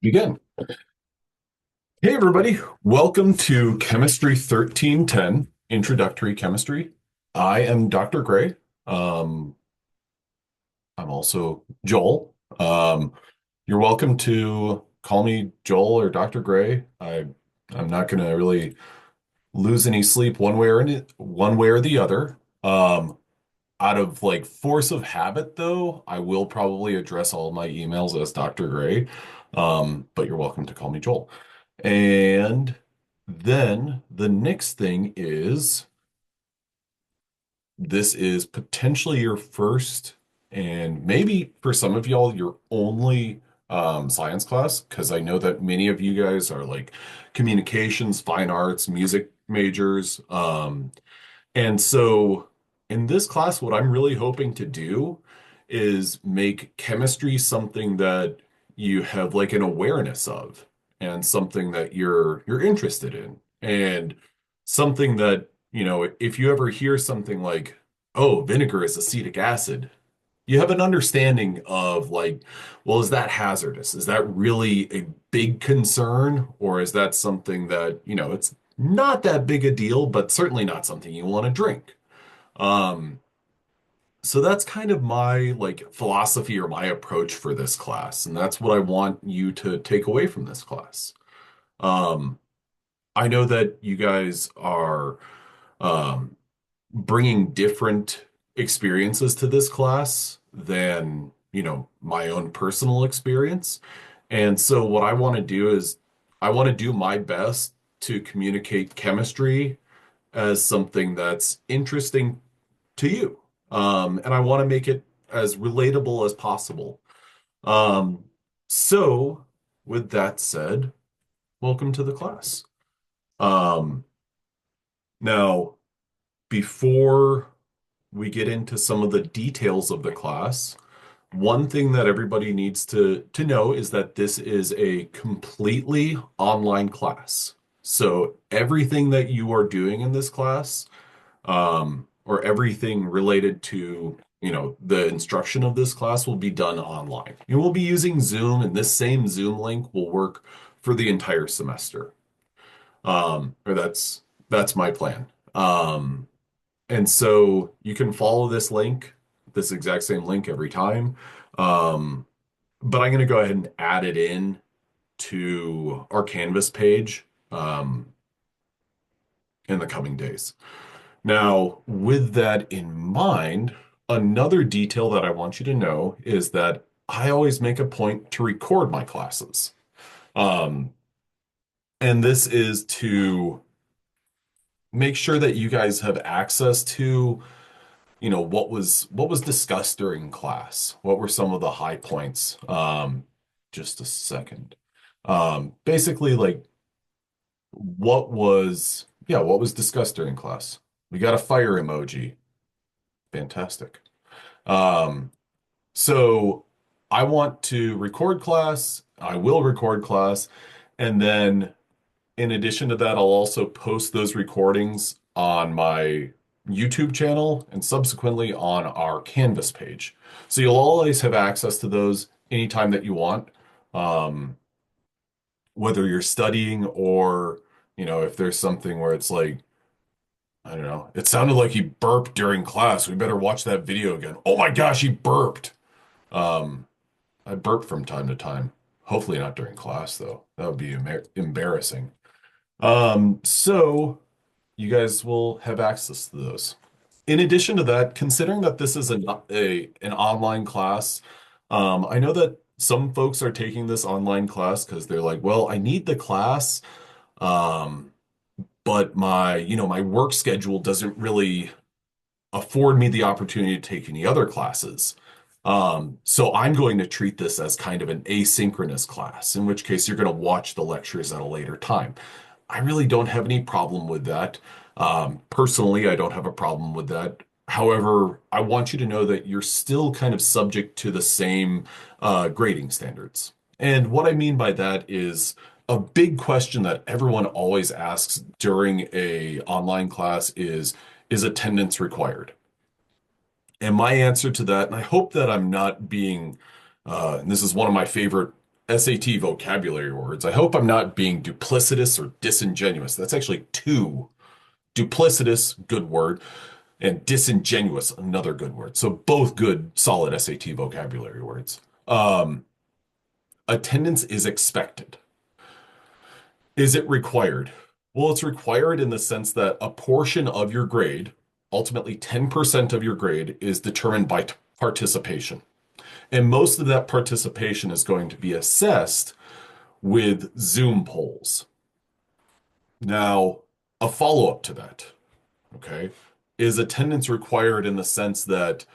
Begin. Hey, everybody. Welcome to Chemistry 1310, Introductory Chemistry. I am Dr. Gray. Um, I'm also Joel. You're welcome to call me Joel or Dr. Gray. I'm not going to really lose any sleep one way or the other. Out of like force of habit, though, I will probably address all my emails as Dr. Gray. But you're welcome to call me Joel. And then the next thing is this is potentially your first and maybe for some of y'all your only science class, because I know that many of you guys are like communications, fine arts, music majors. And so in this class, what I'm really hoping to do is make chemistry something that you have like an awareness of and something that you're interested in and something that, if you ever hear something like, oh, vinegar is acetic acid, you have an understanding of like, well, is that hazardous? Is that really a big concern? Or is that something that, it's not that big a deal, but certainly not something you want to drink? Um, so that's kind of my like philosophy or my approach for this class, and that's what I want you to take away from this class. Um, I know that you guys are um, bringing different experiences to this class than, my own personal experience. And so what I want to do is I want to do my best to communicate chemistry as something that's interesting to you. And I want to make it as relatable as possible. Um, so with that said, welcome to the class. Um, Now, before we get into some of the details of the class, one thing that everybody needs to know is that this is a completely online class. So everything that you are doing in this class, or everything related to, the instruction of this class will be done online. And we'll be using Zoom, and this same Zoom link will work for the entire semester. Or that's my plan. And so you can follow this link, this exact same link every time. Um, but I'm going to go ahead and add it in to our Canvas page in the coming days. Now, with that in mind, another detail that I want you to know is that I always make a point to record my classes. Um, and this is to make sure that you guys have access to, what was discussed during class. What were some of the high points? Just a second. Basically, like what was discussed during class? We got a fire emoji. Fantastic. Um, so I want to record class. I will record class. And then in addition to that, I'll also post those recordings on my YouTube channel and subsequently on our Canvas page. So you'll always have access to those anytime that you want, um, whether you're studying or, if there's something where it's like, I don't know, it sounded like he burped during class. We better watch that video again. Oh my gosh, he burped. Um, I burp from time to time. Hopefully not during class, though. That would be embarrassing. So you guys will have access to those. In addition to that, considering that this is an online class, I know that some folks are taking this online class because they're like, well, I need the class, um, but my work schedule doesn't really afford me the opportunity to take any other classes. So I'm going to treat this as kind of an asynchronous class, in which case you're going to watch the lectures at a later time. I really don't have any problem with that. Personally, I don't have a problem with that. However, I want you to know that you're still kind of subject to the same grading standards. And what I mean by that is a big question that everyone always asks during a online class is attendance required? And my answer to that, and I hope that I'm not being, and this is one of my favorite SAT vocabulary words. I hope I'm not being duplicitous or disingenuous. That's actually two. Duplicitous, good word, and disingenuous, another good word. So both good, solid SAT vocabulary words. Attendance is expected. Is it required? Well, it's required in the sense that a portion of your grade, ultimately 10% of your grade, is determined by participation. And most of that participation is going to be assessed with Zoom polls. Now, a follow-up to that, okay, is attendance required in the sense that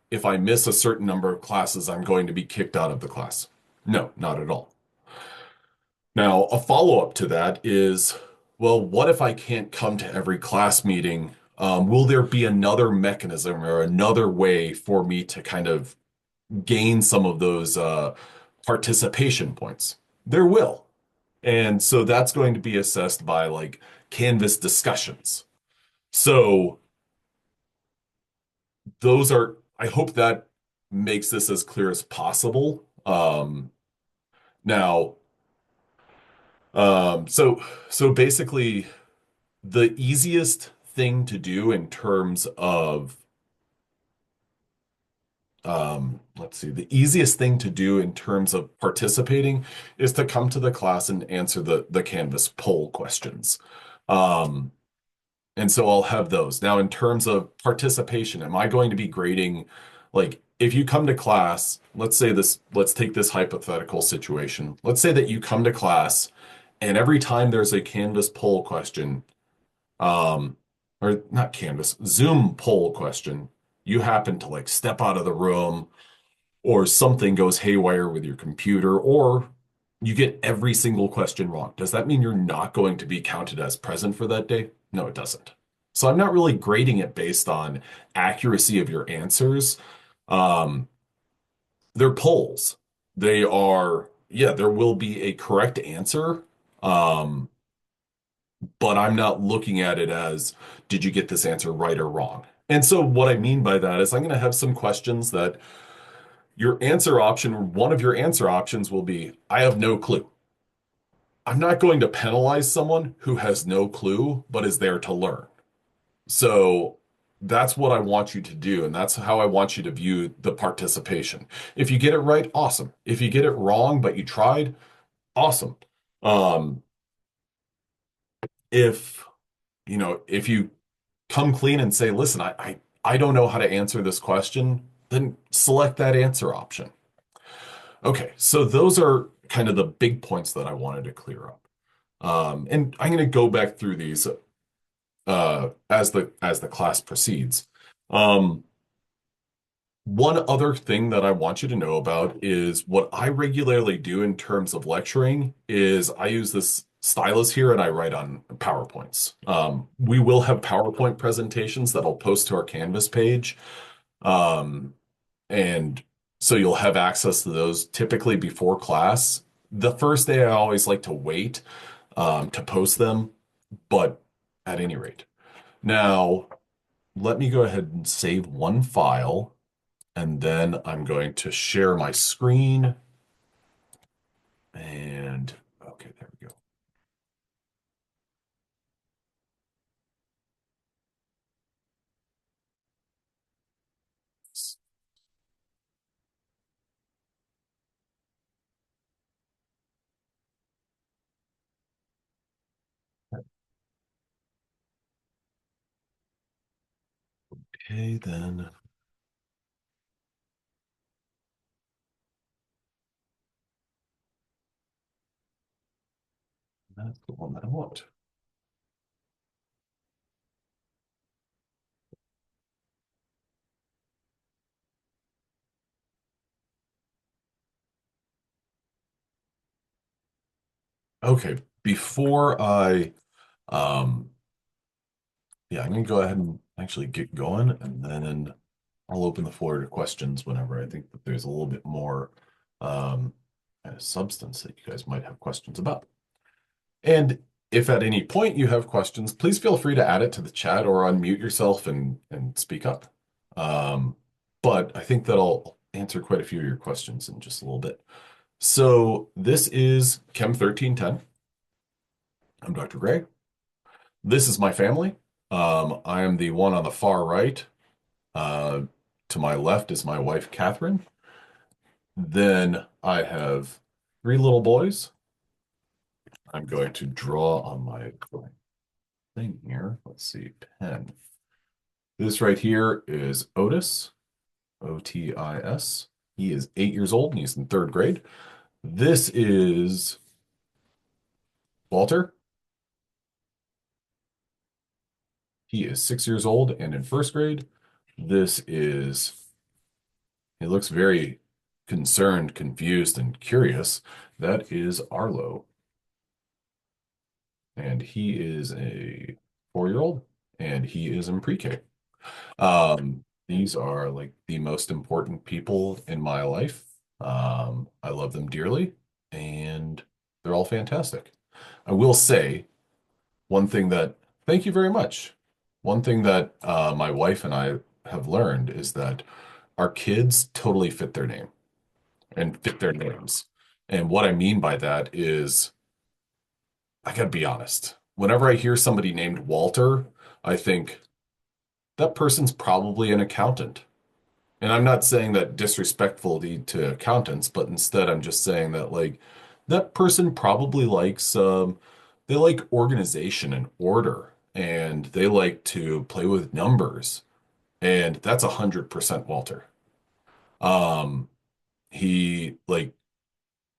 if I miss a certain number of classes, I'm going to be kicked out of the class? No, not at all. Now, a follow-up to that is, well, what if I can't come to every class meeting? Will there be another mechanism or another way for me to kind of gain some of those participation points? There will. And so that's going to be assessed by like Canvas discussions. So those are, I hope that makes this as clear as possible. Now, so basically, the easiest thing to do in terms of let's see, the easiest thing to do in terms of participating is to come to the class and answer the Canvas poll questions. Um, and so I'll have those. Now, in terms of participation, am I going to be grading, like, if you come to class, let's take this hypothetical situation. Let's say that you come to class and every time there's a Canvas poll question, um, or not Canvas, Zoom poll question, you happen to like step out of the room or something goes haywire with your computer, or you get every single question wrong. Does that mean you're not going to be counted as present for that day? No, it doesn't. So I'm not really grading it based on accuracy of your answers. Um, they're polls. They are, yeah, there will be a correct answer. Um, but I'm not looking at it as, did you get this answer right or wrong? And so what I mean by that is I'm going to have some questions that your answer option, one of your answer options will be, I have no clue. I'm not going to penalize someone who has no clue, but is there to learn. So that's what I want you to do. And that's how I want you to view the participation. If you get it right, awesome. If you get it wrong, but you tried, awesome. Um, if, if you come clean and say, listen, I don't know how to answer this question, then select that answer option. Okay, so those are kind of the big points that I wanted to clear up. And I'm going to go back through these as the class proceeds. Um, One other thing that I want you to know about is what I regularly do in terms of lecturing is I use this stylus here and I write on PowerPoints. We will have PowerPoint presentations that I'll post to our Canvas page. Um, and so you'll have access to those typically before class. The first day, I always like to wait to post them, but at any rate. Now, let me go ahead and save one file, and then I'm going to share my screen. And okay, there we go. Okay, then that's the one that I want. Okay, before um, yeah, I'm gonna go ahead and actually get going, and then I'll open the floor to questions whenever I think that there's a little bit more um, kind of substance that you guys might have questions about. And if at any point you have questions, please feel free to add it to the chat or unmute yourself and speak up. Um, but I think that I'll answer quite a few of your questions in just a little bit. So this is Chem 1310. I'm Dr. Gray. This is my family. I am the one on the far right. Uh, to my left is my wife, Catherine. Then I have three little boys. I'm going to draw on my thing here. Let's see, pen. This right here is Otis, Otis. He is 8 years old and he's in third grade. This is Walter. He is 6 years old and in first grade. This is, he looks very concerned, confused, and curious. That is Arlo. And he is a 4 year old and he is in pre-K. These are like the most important people in my life. I love them dearly and they're all fantastic. I will say one thing that, thank you very much. One thing that my wife and I have learned is that our kids totally fit their name and fit their names. And what I mean by that is, I gotta be honest. Whenever I hear somebody named Walter, I think that person's probably an accountant. And I'm not saying that disrespectfully to accountants, but instead I'm just saying that like that person probably likes they like organization and order and they like to play with numbers. And that's 100% Walter. Um, he like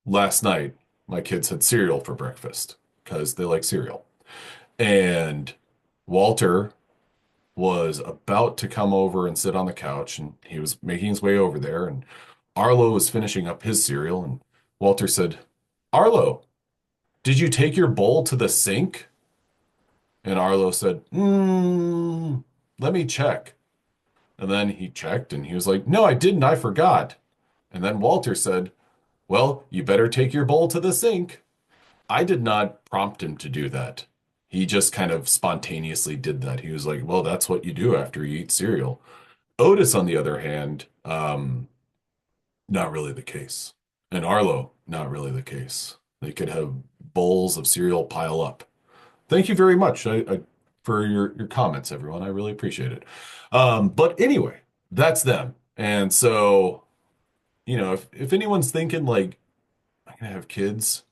last night, my kids had cereal for breakfast because they like cereal. And Walter was about to come over and sit on the couch, and he was making his way over there. And Arlo was finishing up his cereal, and Walter said, Arlo, did you take your bowl to the sink? And Arlo said, let me check. And then he checked, and he was like, no, I didn't. I forgot. And then Walter said, well, you better take your bowl to the sink. I did not prompt him to do that. He just kind of spontaneously did that. He was like, well, that's what you do after you eat cereal. Otis, on the other hand, not really the case. And Arlo, not really the case. They could have bowls of cereal pile up. Thank you very much for your comments, everyone. I really appreciate it. But anyway, that's them. And so, if anyone's thinking like, I'm gonna have kids,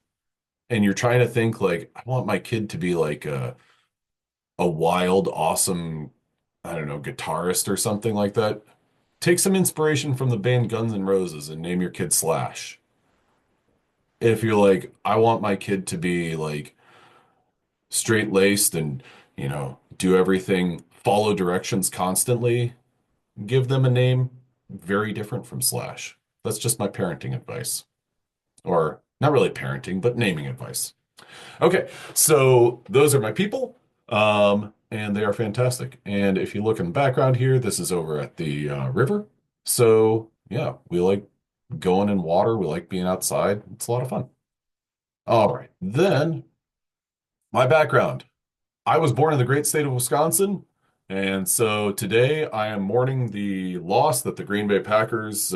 and you're trying to think like, I want my kid to be like a wild, awesome, I don't know, guitarist or something like that. Take some inspiration from the band Guns N' Roses and name your kid Slash. If you're like, I want my kid to be like straight-laced and, do everything, follow directions constantly, give them a name very different from Slash. That's just my parenting advice. Or not really parenting, but naming advice. Okay, so those are my people, and they are fantastic. And if you look in the background here, this is over at the river. So yeah, we like going in water. We like being outside. It's a lot of fun. All right, then my background. I was born in the great state of Wisconsin, and so today I am mourning the loss that the Green Bay Packers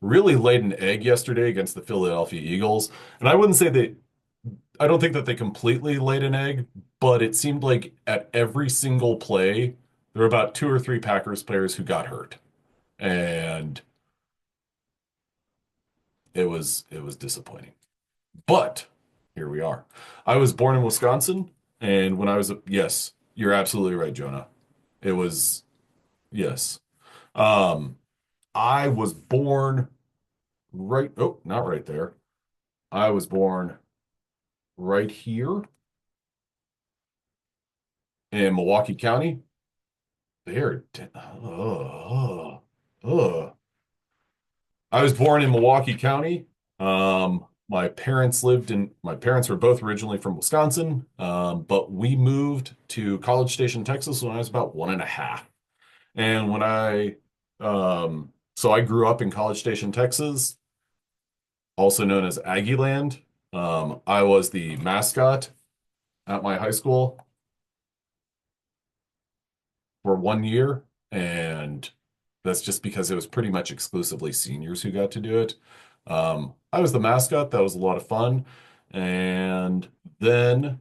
really laid an egg yesterday against the Philadelphia Eagles. And I wouldn't say they I don't think that they completely laid an egg, but it seemed like at every single play, there were about two or three Packers players who got hurt. And it was disappointing. But here we are. I was born in Wisconsin, and when I was yes, you're absolutely right, Jonah. It was yes. Um, I was born not right there. I was born right here in Milwaukee County. There. Oh, oh. I was born in Milwaukee County. My parents were both originally from Wisconsin, but we moved to College Station, Texas when I was about one and a half. And so I grew up in College Station, Texas, also known as Aggie Land. I was the mascot at my high school for 1 year, and that's just because it was pretty much exclusively seniors who got to do it. I was the mascot. That was a lot of fun. And then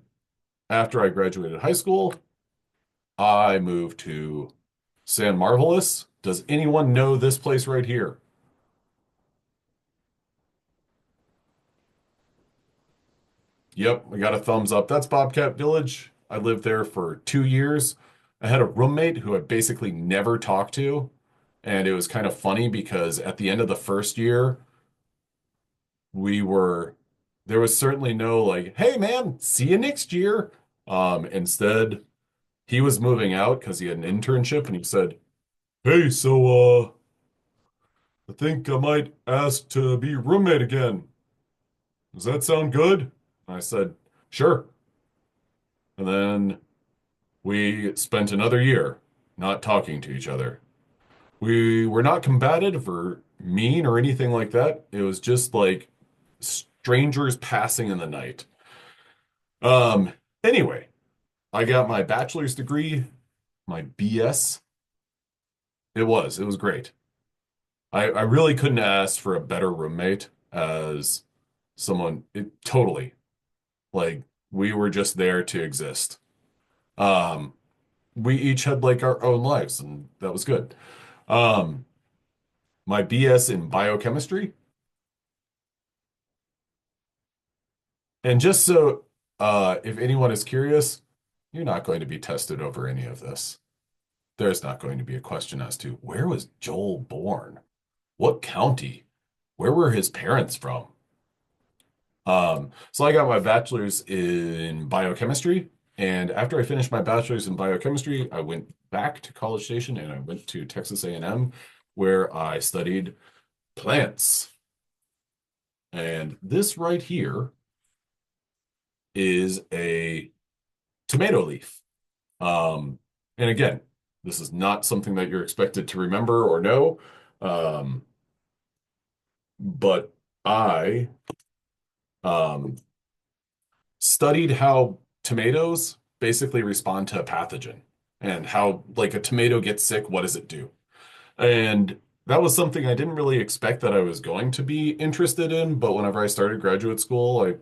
after I graduated high school, I moved to San Marvelous. Does anyone know this place right here? Yep, I got a thumbs up. That's Bobcat Village. I lived there for 2 years. I had a roommate who I basically never talked to. And it was kind of funny because at the end of the first year, we were, there was certainly no like, hey man, see you next year. Instead, he was moving out because he had an internship and he said, hey, I think I might ask to be roommate again. Does that sound good? I said, sure. And then we spent another year not talking to each other. We were not combative or mean or anything like that. It was just like strangers passing in the night. Um, anyway, I got my bachelor's degree, my BS. It was great. I really couldn't ask for a better roommate as someone, totally. Like, we were just there to exist. Um, we each had like our own lives, and that was good. Um, my BS in biochemistry, and just so if anyone is curious, you're not going to be tested over any of this. There's not going to be a question as to where was Joel born? What county? Where were his parents from? So I got my bachelor's in biochemistry, and after I finished my bachelor's in biochemistry, I went back to College Station and I went to Texas A&M, where I studied plants. And this right here is a tomato leaf. Um, and again, this is not something that you're expected to remember or know, um, but I um, studied how tomatoes basically respond to a pathogen and how, like, a tomato gets sick, what does it do? And that was something I didn't really expect that I was going to be interested in. But whenever I started graduate school,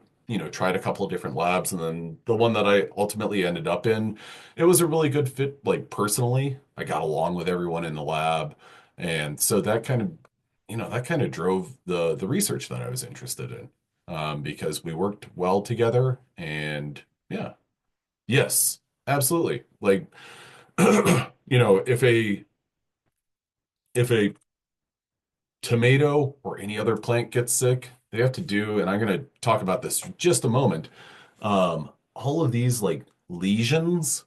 tried a couple of different labs. And then the one that I ultimately ended up in, it was a really good fit, like personally. I got along with everyone in the lab. And so that kind of drove the research that I was interested in, because we worked well together. And yeah, yes, absolutely. Like, if a tomato or any other plant gets sick, they have to do, and I'm going to talk about this for just a moment. All of these like lesions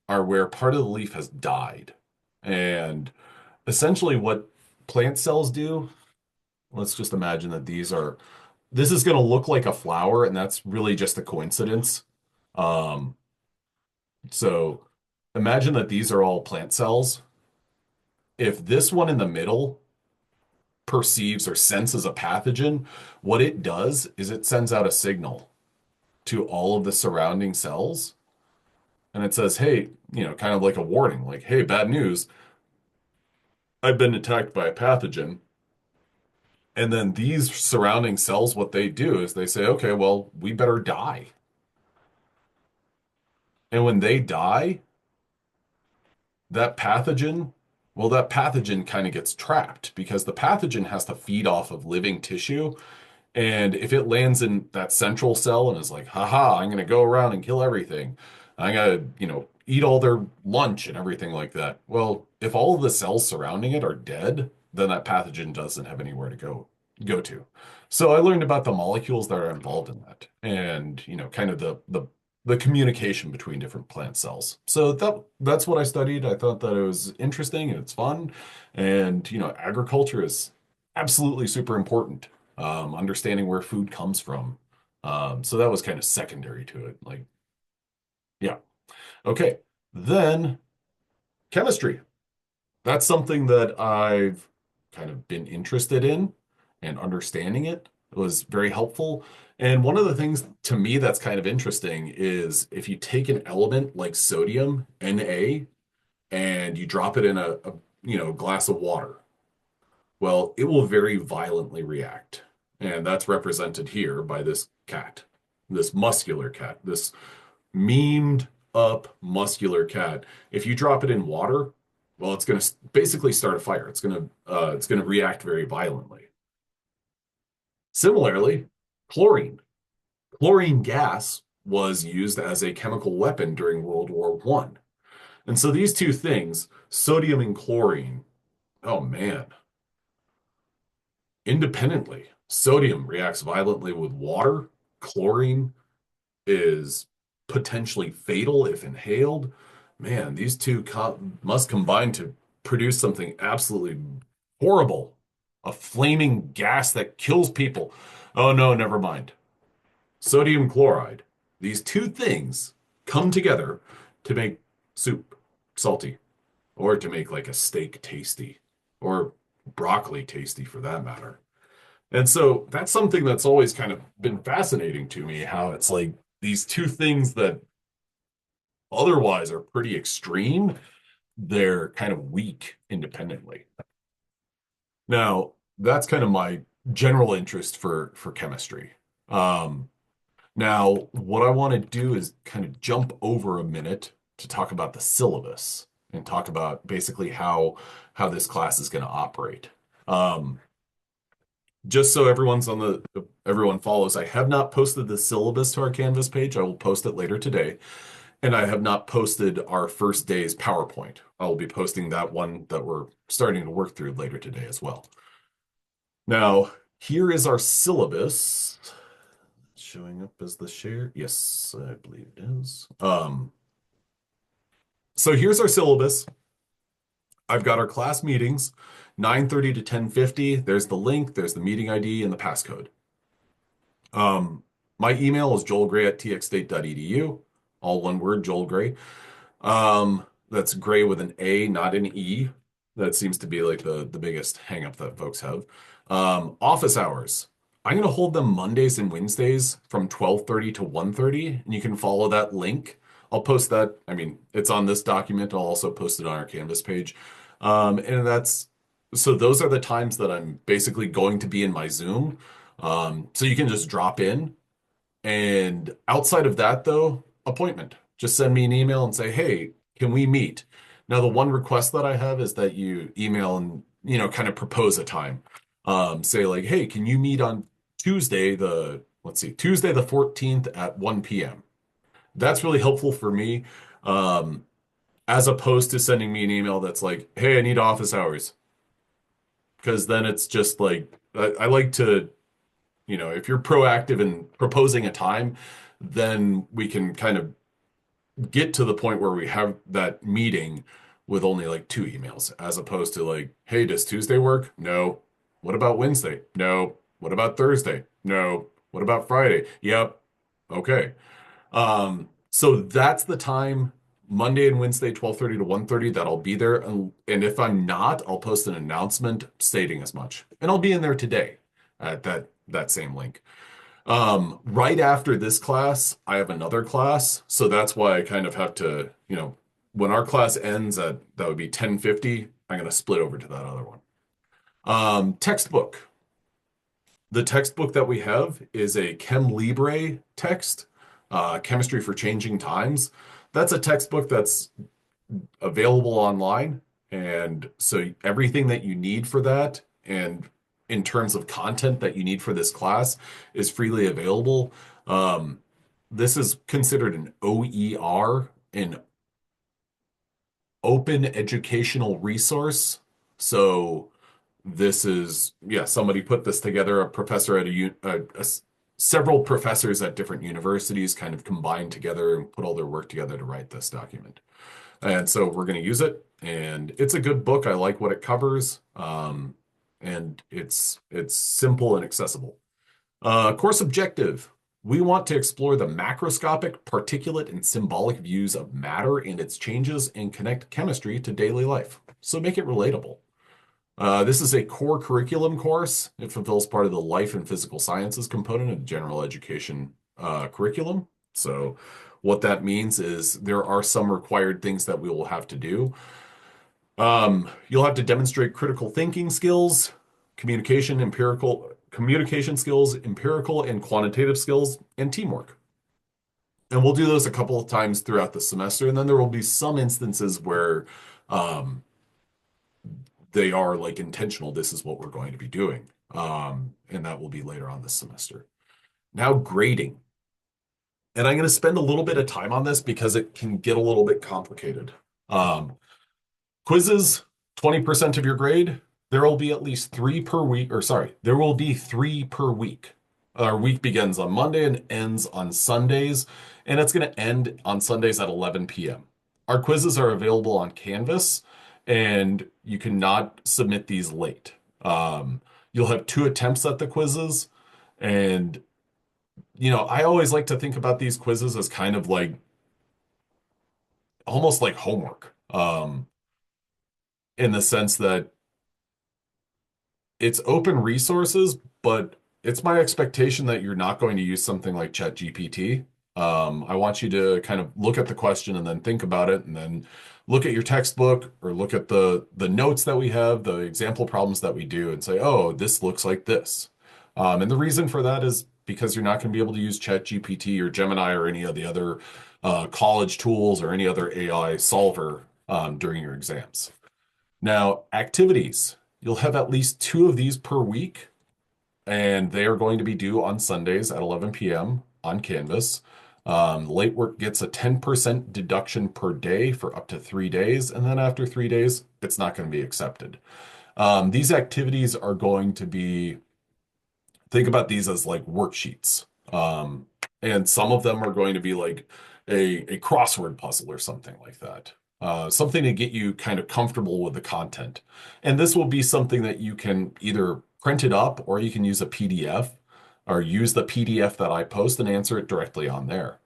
are where part of the leaf has died. And essentially, what plant cells do, let's just imagine that this is going to look like a flower, and that's really just a coincidence. Um, so imagine that these are all plant cells. If this one in the middle perceives or senses a pathogen, what it does is it sends out a signal to all of the surrounding cells. And it says, hey, kind of like a warning, like, hey, bad news. I've been attacked by a pathogen. And then these surrounding cells, what they do is they say, okay, well, we better die. And when they die, that pathogen, that pathogen kind of gets trapped because the pathogen has to feed off of living tissue. And if it lands in that central cell and is like, haha, I'm going to go around and kill everything, I'm going to, eat all their lunch and everything like that. Well, if all of the cells surrounding it are dead, then that pathogen doesn't have anywhere to go to. So I learned about the molecules that are involved in that and, kind of the communication between different plant cells. So that's what I studied. I thought that it was interesting and it's fun. And, agriculture is absolutely super important, understanding where food comes from. So that was kind of secondary to it. Like, yeah. Okay. Then chemistry. That's something that I've kind of been interested in, and understanding it was very helpful. And one of the things to me that's kind of interesting is if you take an element like sodium, Na, and you drop it in a glass of water, well, it will very violently react. And that's represented here by this cat, this muscular cat, this memed up muscular cat. If you drop it in water, well, it's going to basically start a fire. It's going to react very violently. Similarly, chlorine. Chlorine gas was used as a chemical weapon during World War One. And so these two things, sodium and chlorine, oh man, independently, sodium reacts violently with water. Chlorine is potentially fatal if inhaled. Man, these two must combine to produce something absolutely horrible. A flaming gas that kills people. Oh no, never mind. Sodium chloride. These two things come together to make soup salty, or to make like a steak tasty, or broccoli tasty for that matter. And so that's something that's always kind of been fascinating to me, how it's like these two things that otherwise are pretty extreme, they're kind of weak independently. Now, that's kind of my general interest for chemistry. Um, Now, what I want to do is kind of jump over a minute to talk about the syllabus and talk about basically how this class is going to operate. Um, just so everyone follows, I have not posted the syllabus to our Canvas page. I will post it later today. And I have not posted our first day's PowerPoint. I will be posting that one that we're starting to work through later today as well. Now, here is our syllabus. Showing up as the share. Yes, I believe it is. So here's our syllabus. I've got our class meetings, 9:30 to 10:50. There's the link, there's the meeting ID, and the passcode. My email is joelgray@txstate.edu. All one word, Joel Gray. That's Gray with an A, not an E. That seems to be like the biggest hang up that folks have. Office hours. I'm going to hold them Mondays and Wednesdays from 12:30 to 1:30, and you can follow that link. I'll post that. I mean, it's on this document. I'll also post it on our Canvas page. And that's so those are the times that I'm basically going to be in my Zoom. So you can just drop in. And outside of that, though, appointment. Just send me an email and say, hey, can we meet? Now, the one request that I have is that you email and, kind of propose a time. Say like, hey, can you meet on Tuesday the 14th at 1 p.m. That's really helpful for me. Um, as opposed to sending me an email that's like, hey, I need office hours. Because then it's just like, I like to, if you're proactive in proposing a time, then we can kind of get to the point where we have that meeting with only like two emails, as opposed to like, hey, does Tuesday work? No. What about Wednesday? No. What about Thursday? No. What about Friday? Yep. Okay. So that's the time, Monday and Wednesday, 12:30 to 1:30, that I'll be there. And if I'm not, I'll post an announcement stating as much. And I'll be in there today at that same link. Right after this class, I have another class. So that's why I kind of have to, when our class ends at that would be 10:50, I'm going to split over to that other one. Textbook. The textbook that we have is a Chem Libre text, Chemistry for Changing Times. That's a textbook that's available online. And so everything that you need for that, and in terms of content that you need for this class, is freely available. This is considered an OER, an open educational resource. So this is, yeah, somebody put this together, a professor at several professors at different universities kind of combined together and put all their work together to write this document. And so we're going to use it, and it's a good book. I like what it covers, and it's simple and accessible. Course objective. We want to explore the macroscopic, particulate, and symbolic views of matter and its changes and connect chemistry to daily life. So make it relatable. This is a core curriculum course. It fulfills part of the life and physical sciences component of general education curriculum. So what that means is there are some required things that we will have to do. You'll have to demonstrate critical thinking skills, communication, empirical communication skills, empirical and quantitative skills, and teamwork. And we'll do those a couple of times throughout the semester. And then there will be some instances where um, they are like intentional. This is what we're going to be doing. And that will be later on this semester. Now, grading. And I'm going to spend a little bit of time on this because it can get a little bit complicated. Um, Quizzes, 20% of your grade. There will be at least three per week, or sorry, there will be three per week. Our week begins on Monday and ends on Sundays, and it's going to end on Sundays at 11 p.m. Our quizzes are available on Canvas, and you cannot submit these late. You'll have two attempts at the quizzes, and I always like to think about these quizzes as kind of like almost like homework, in the sense that it's open resources, but it's my expectation that you're not going to use something like ChatGPT. I want you to kind of look at the question and then think about it, and then look at your textbook or look at the notes that we have, the example problems that we do, and say, "Oh, this looks like this." And the reason for that is because you're not going to be able to use ChatGPT or Gemini or any of the other college tools or any other AI solver during your exams. Now, activities. You'll have at least two of these per week, and they are going to be due on Sundays at 11 p.m. on Canvas. Late work gets a 10% deduction per day for up to 3 days, and then after 3 days, it's not going to be accepted. These activities are going to be, think about these as like worksheets. And some of them are going to be like a crossword puzzle or something like that. Something to get you kind of comfortable with the content. And this will be something that you can either print it up or you can use a PDF or use the PDF that I post and answer it directly on there.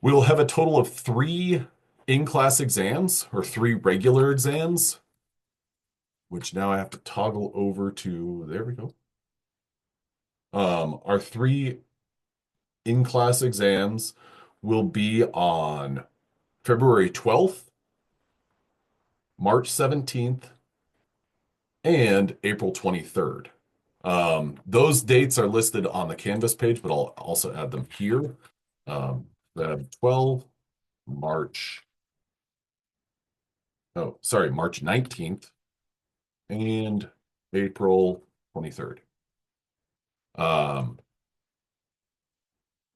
We will have a total of three in-class exams or three regular exams, which now I have to toggle over to, there we go. Our three in-class exams will be on February 12th, March 17th, and April 23rd. Those dates are listed on the Canvas page, but I'll also add them here. Feb 12, March, oh, sorry, March 19th and April 23rd. Um,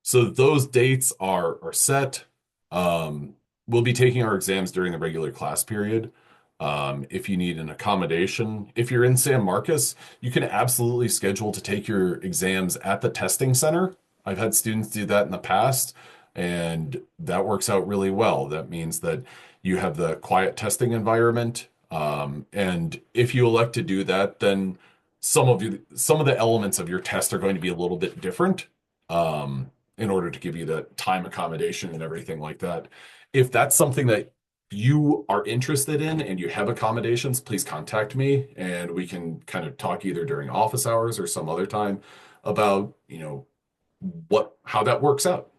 So those dates are set. We'll be taking our exams during the regular class period. If you need an accommodation, if you're in San Marcos, you can absolutely schedule to take your exams at the testing center. I've had students do that in the past, and that works out really well. That means that you have the quiet testing environment. And if you elect to do that, then some of the elements of your test are going to be a little bit different. In order to give you the time accommodation and everything like that. If that's something that you are interested in and you have accommodations, please contact me and we can kind of talk either during office hours or some other time about, how that works out.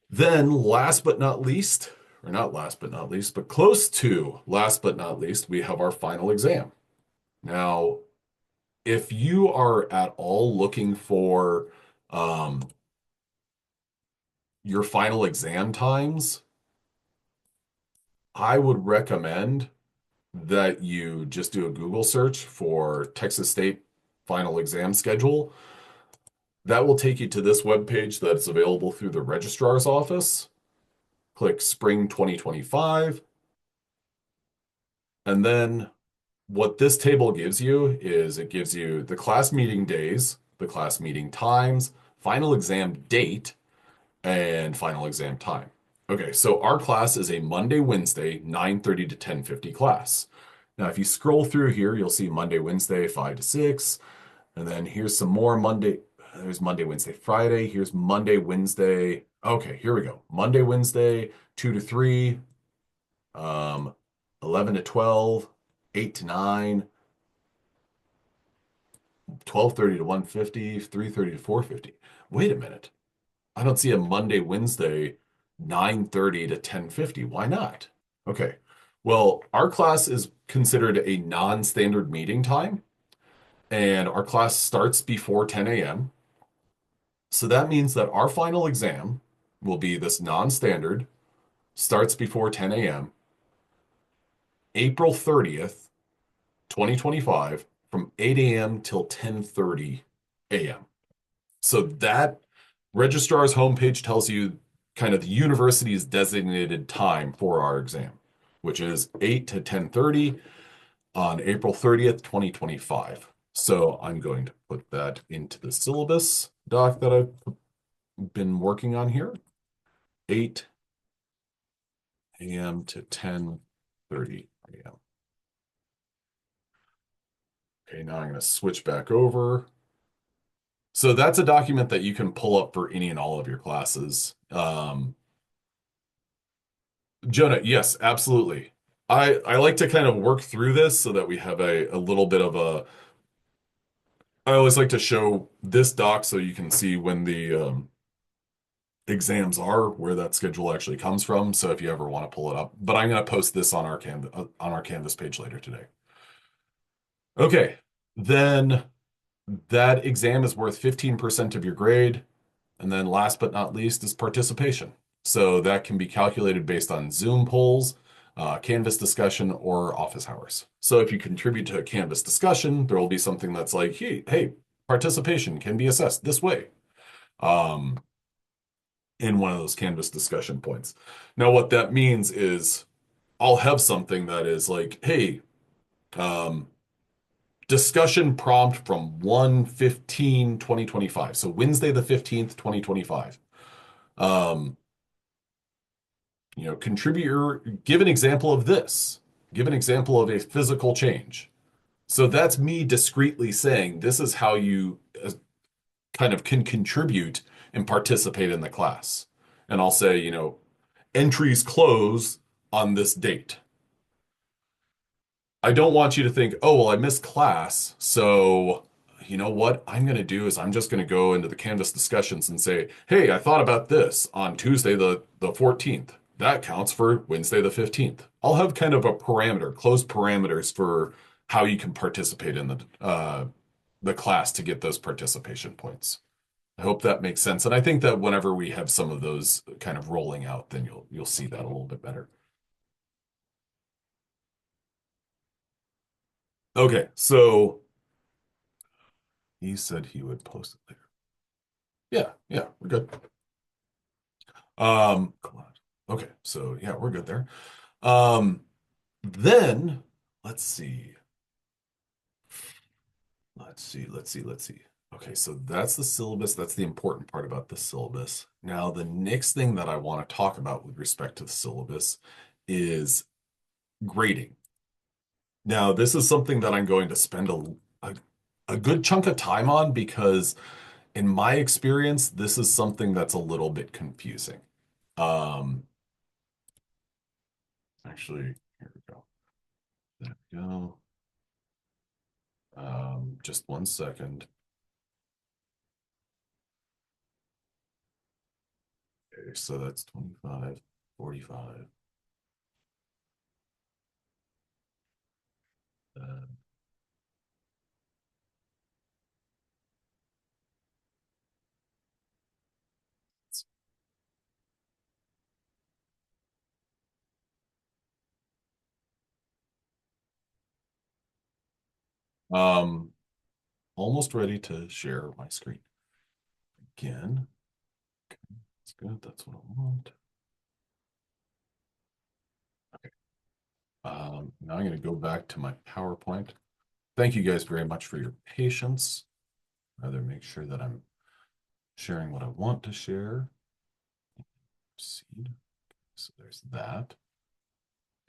Then last but not least, or not last but not least, but close to last but not least, we have our final exam. Now, if you are at all looking for your final exam times, I would recommend that you just do a Google search for Texas State final exam schedule. That will take you to this webpage that's available through the registrar's office. Click Spring 2025. And then what this table gives you is it gives you the class meeting days, the class meeting times, final exam date, and final exam time. Okay, so our class is a Monday, Wednesday, 9:30 to 10:50 class. Now, if you scroll through here, you'll see Monday, Wednesday, 5 to 6. And then here's some more Monday. There's Monday, Wednesday, Friday. Here's Monday, Wednesday. Okay, here we go. Monday, Wednesday, 2 to 3, 11 to 12, 8 to 9, 12:30 to 1:50, 3:30 to 4:50. Wait a minute. I don't see a Monday, Wednesday, 9:30 to 10:50. Why not? Okay. Well, our class is considered a non-standard meeting time. and our class starts before 10 a.m. So that means that our final exam will be this non-standard, starts before 10 a.m., April 30th, 2025, from 8 a.m. till 10:30 a.m. So that registrar's homepage tells you kind of the university's designated time for our exam, which is 8 to 10:30 on April 30th, 2025. So I'm going to put that into the syllabus doc that I've been working on here. 8 a.m. to 10:30 a.m. Okay, now I'm going to switch back over. So that's a document that you can pull up for any and all of your classes. Jonah, yes, absolutely. I like to kind of work through this so that we have a little bit of a. I always like to show this doc so you can see when the exams are, where that schedule actually comes from. So if you ever want to pull it up, but I'm going to post this on our Canvas page later today. Okay, then that exam is worth 15% of your grade. And then last but not least is participation. So that can be calculated based on Zoom polls, Canvas discussion, or office hours. So if you contribute to a Canvas discussion, there will be something that's like, hey, participation can be assessed this way um, in one of those Canvas discussion points. Now, what that means is I'll have something that is like, hey, um, discussion prompt from 1/15/2025. So Wednesday the 15th, 2025. Um, contribute give an example of this, give an example of a physical change. So that's me discreetly saying this is how you kind of can contribute and participate in the class. And I'll say, entries close on this date. I don't want you to think, oh, well, I missed class. So, you know what I'm going to do is I'm just going to go into the Canvas discussions and say, hey, I thought about this on Tuesday, the 14th. That counts for Wednesday, the 15th. I'll have kind of a parameter, closed parameters for how you can participate in the class to get those participation points. I hope that makes sense. And I think that whenever we have some of those kind of rolling out, then you'll see that a little bit better. Okay, so he said he would post it later. Yeah, yeah, we're good. Okay, so yeah, we're good there. Um, then let's see. Let's see. Okay, so that's the syllabus. That's the important part about the syllabus. Now, the next thing that I want to talk about with respect to the syllabus is grading. Now, this is something that I'm going to spend a good chunk of time on because in my experience, this is something that's a little bit confusing. Um, Actually, here we go. There we go. Just 1 second. Okay, so that's 25, 45. Uh, um, Almost ready to share my screen again. That's good. That's what I want. Okay. Now I'm going to go back to my PowerPoint. Thank you guys very much for your patience. Rather make sure that I'm sharing what I want to share. Proceed. So there's that.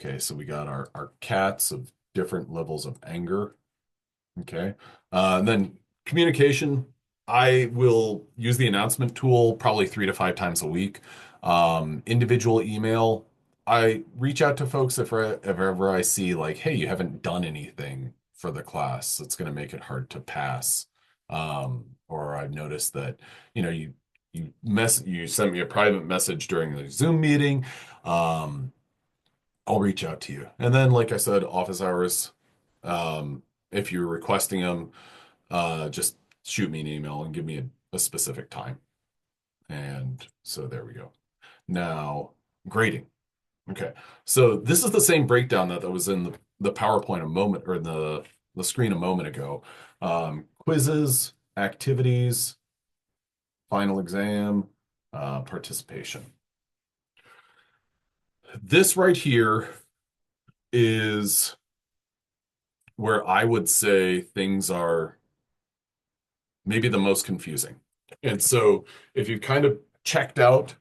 Okay, so we got our cats of different levels of anger. Okay. And then communication, I will use the announcement tool probably 3 to 5 times a week. Individual email, I reach out to folks if ever I see like, hey, you haven't done anything for the class, it's going to make it hard to pass. Or I've noticed that, you sent me a private message during the Zoom meeting. Um, I'll reach out to you. And then, like I said, office hours, if you're requesting them, just shoot me an email and give me a specific time. And so there we go. Now, grading. Okay. So this is the same breakdown that was in the PowerPoint a moment or in the screen a moment ago. Quizzes, activities, final exam, participation. This right here is where I would say things are maybe the most confusing. And so if you've kind of checked out,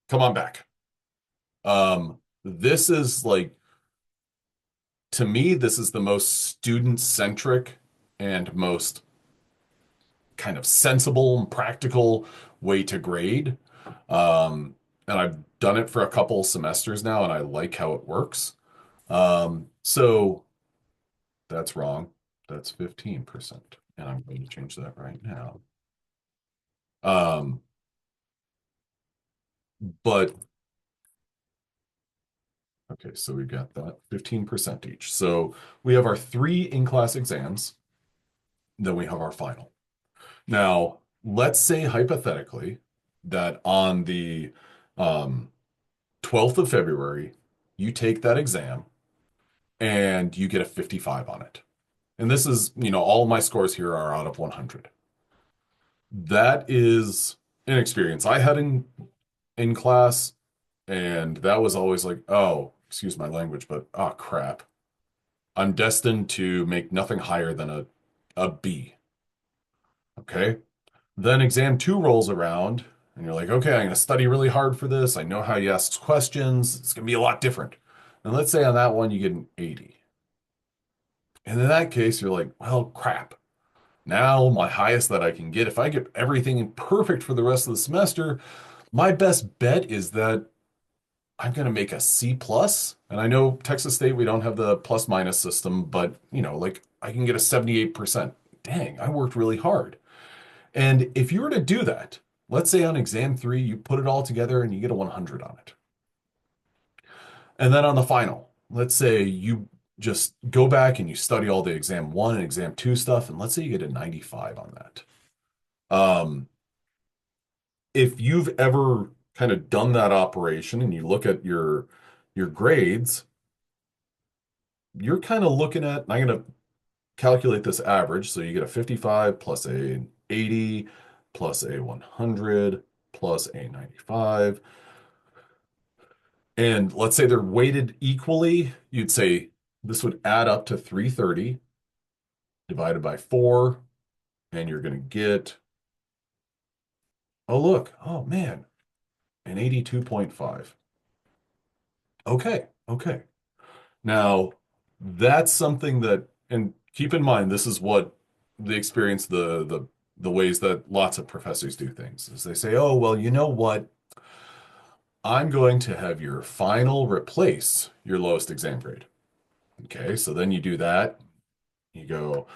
come on back. This is like, to me, this is the most student-centric and most kind of sensible and practical way to grade. And I've done it for a couple semesters now, and I like how it works. So that's wrong. That's 15%. And I'm going to change that right now. Um, but okay, so we got that 15% each. So we have our three in-class exams, then we have our final. Now, let's say hypothetically that on the um, 12th of February, you take that exam and you get a 55 on it. And this is, all my scores here are out of 100. That is an experience I had in class, and that was always like, oh, excuse my language, but oh crap. I'm destined to make nothing higher than a B. Okay. Then exam two rolls around, and you're like, okay, I'm going to study really hard for this. I know how you ask questions. It's going to be a lot different. And let's say on that one, you get an 80. And in that case, you're like, well, crap. Now, my highest that I can get, if I get everything perfect for the rest of the semester, my best bet is that I'm going to make a C plus. And I know Texas State, we don't have the plus minus system, but like I can get a 78%. Dang, I worked really hard. And if you were to do that, let's say on exam three, you put it all together and you get a 100 on it. And then on the final, let's say you just go back and you study all the exam one and exam two stuff, and let's say you get a 95 on that. If you've ever kind of done that operation and you look at your grades, you're kind of looking at, I'm going to calculate this average. So you get a 55 plus a 80 plus a 100 plus a 95. And let's say they're weighted equally, you'd say this would add up to 330 divided by 4, and you're going to get, oh, look, oh man, an 82.5. Okay, okay. Now, that's something that, and keep in mind, this is what the experience, the ways that lots of professors do things, is they say, oh, well, you know what? I'm going to have your final replace your lowest exam grade. Okay, so then you do that. You go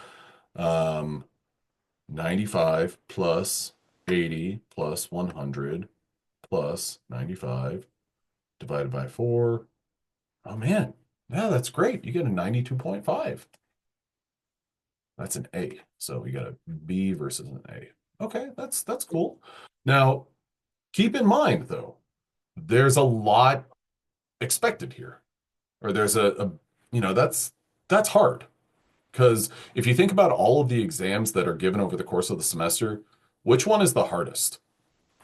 um, 95 plus 80 plus 100 plus 95 divided by 4. Oh man, yeah, that's great. You get a 92.5. That's an A. So we got a B versus an A. Okay, that's cool. Now, keep in mind though, there's a lot expected here. Or there's that's hard. Because if you think about all of the exams that are given over the course of the semester, which one is the hardest?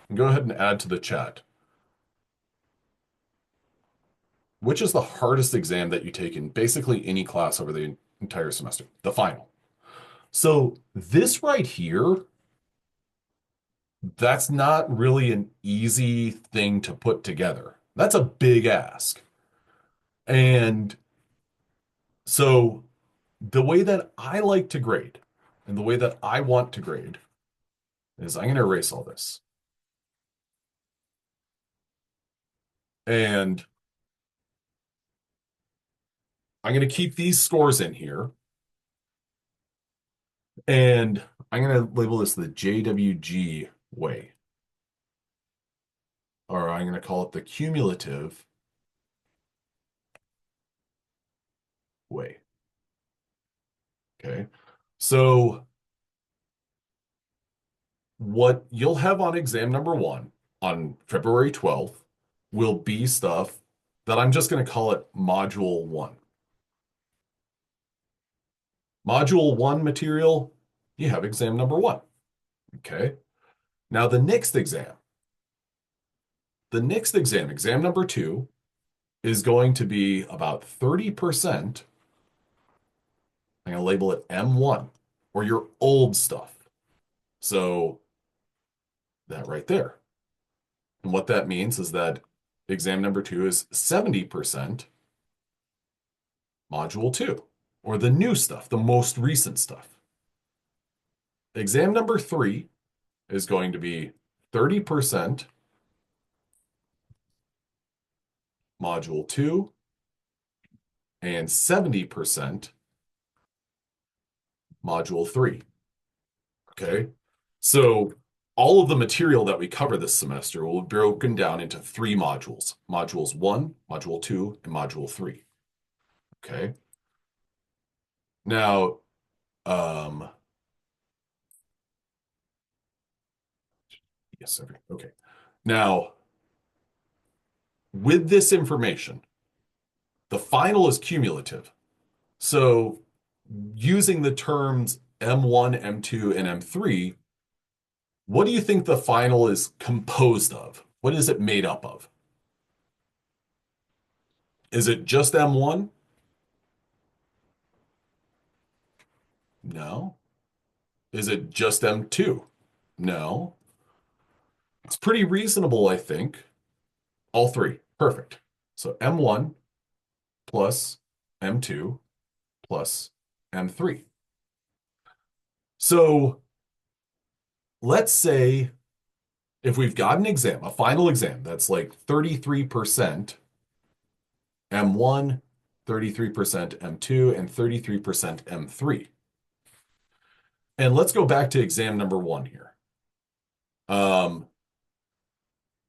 And go ahead and add to the chat. Which is the hardest exam that you take in basically any class over the entire semester? The final. So this right here, that's not really an easy thing to put together. That's a big ask. And so the way that I like to grade and the way that I want to grade is I'm going to erase all this. And I'm going to keep these scores in here. And I'm going to label this the JWG way. Or I'm going to call it the cumulative way. Okay. So what you'll have on exam number one on February 12th will be stuff that I'm just going to call it Module 1. Module 1 material, you have exam number 1. Okay. Now exam number 2, is going to be about 30%. I'm going to label it M1 or your old stuff. So that right there. And what that means is that exam number 2 is 70% module 2, or the new stuff, the most recent stuff. Exam number 3 is going to be 30% module 2 and 70% module 3. Okay. So all of the material that we cover this semester will be broken down into 3 modules: modules 1, module 2, and module 3. Okay. Now, yes, okay. Now, with this information, the final is cumulative. So using the terms M1, M2, and M3, what do you think the final is composed of? What is it made up of? Is it just M1? No. Is it just M2? No. It's pretty reasonable, I think. All 3. Perfect. So M1 plus M2 plus M3. So let's say if we've got an exam, a final exam, that's like 33% M1, 33% M2, and 33% M3. And let's go back to exam number 1 here.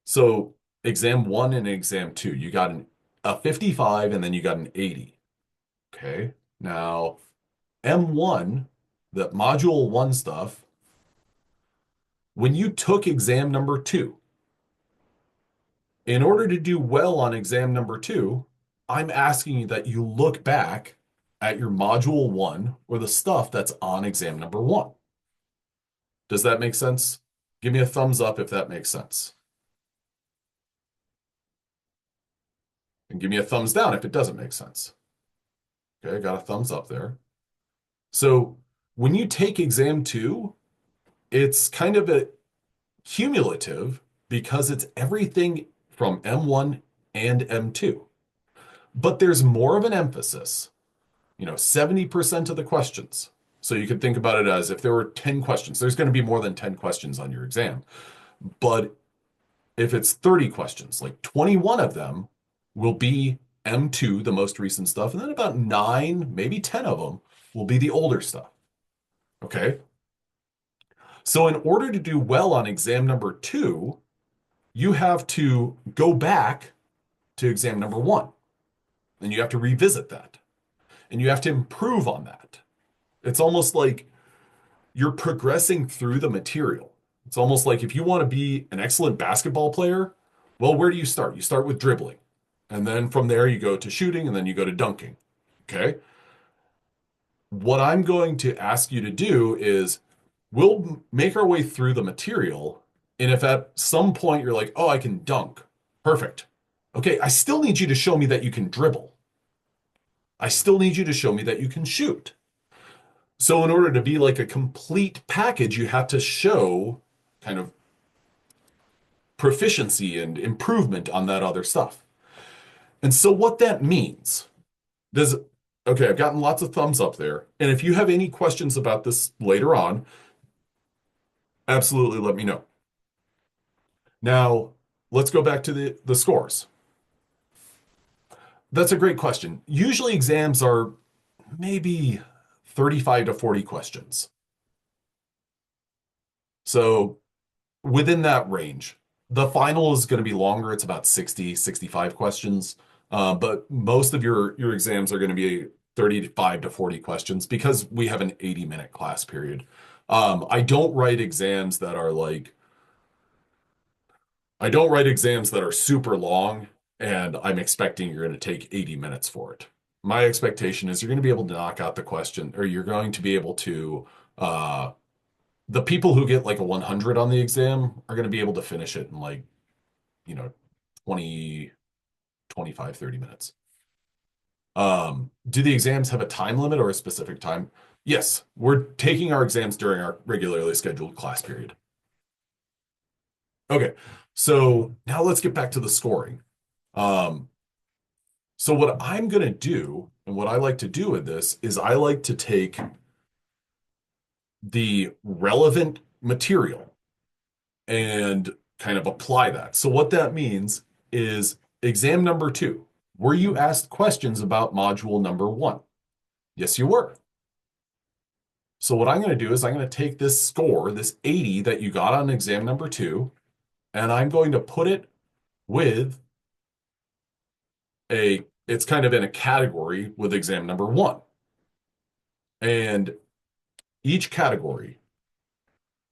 So exam 1 and exam 2, you got a 55 and then you got an 80. Okay. Now, M1, the module 1 stuff, when you took exam number 2, in order to do well on exam number 2, I'm asking you that you look back at your module 1 or the stuff that's on exam number 1. Does that make sense? Give me a thumbs up if that makes sense. And give me a thumbs down if it doesn't make sense. Okay, I got a thumbs up there. So when you take exam 2, it's kind of a cumulative because it's everything from M1 and M2. But there's more of an emphasis, 70% of the questions. So you could think about it as if there were 10 questions, there's going to be more than 10 questions on your exam. But if it's 30 questions, like 21 of them will be M2, the most recent stuff, and then about 9, maybe 10 of them will be the older stuff. Okay? So in order to do well on exam number 2, you have to go back to exam number 1, and you have to revisit that, and you have to improve on that. It's almost like you're progressing through the material. It's almost like if you want to be an excellent basketball player, well, where do you start? You start with dribbling. And then from there, you go to shooting, and then you go to dunking. Okay? What I'm going to ask you to do is we'll make our way through the material. And if at some point you're like, oh, I can dunk, perfect. Okay, I still need you to show me that you can dribble. I still need you to show me that you can shoot. So in order to be like a complete package, you have to show kind of proficiency and improvement on that other stuff. And so what that means, okay, I've gotten lots of thumbs up there. And if you have any questions about this later on, absolutely let me know. Now, let's go back to the scores. That's a great question. Usually exams are maybe 35 to 40 questions. So within that range, the final is going to be longer. It's about 60, 65 questions. But most of your exams are going to be 35 to 40 questions because we have an 80-minute class period. I don't write exams that are like, I don't write exams that are super long and I'm expecting you're going to take 80 minutes for it. My expectation is you're going to be able to knock out the question, or you're going to be able to, uh, the people who get like a 100 on the exam are going to be able to finish it in like, you know, 20, 25, 30 minutes. Do the exams have a time limit or a specific time? Yes, we're taking our exams during our regularly scheduled class period. Okay, so now let's get back to the scoring. Um, so what I'm going to do, and what I like to do with this, is I like to take the relevant material and kind of apply that. So what that means is exam number two. Were you asked questions about module number one? Yes, you were. So what I'm going to do is I'm going to take this score, this 80 that you got on exam number two, and I'm going to put it with it's kind of in a category with exam number one. And each category,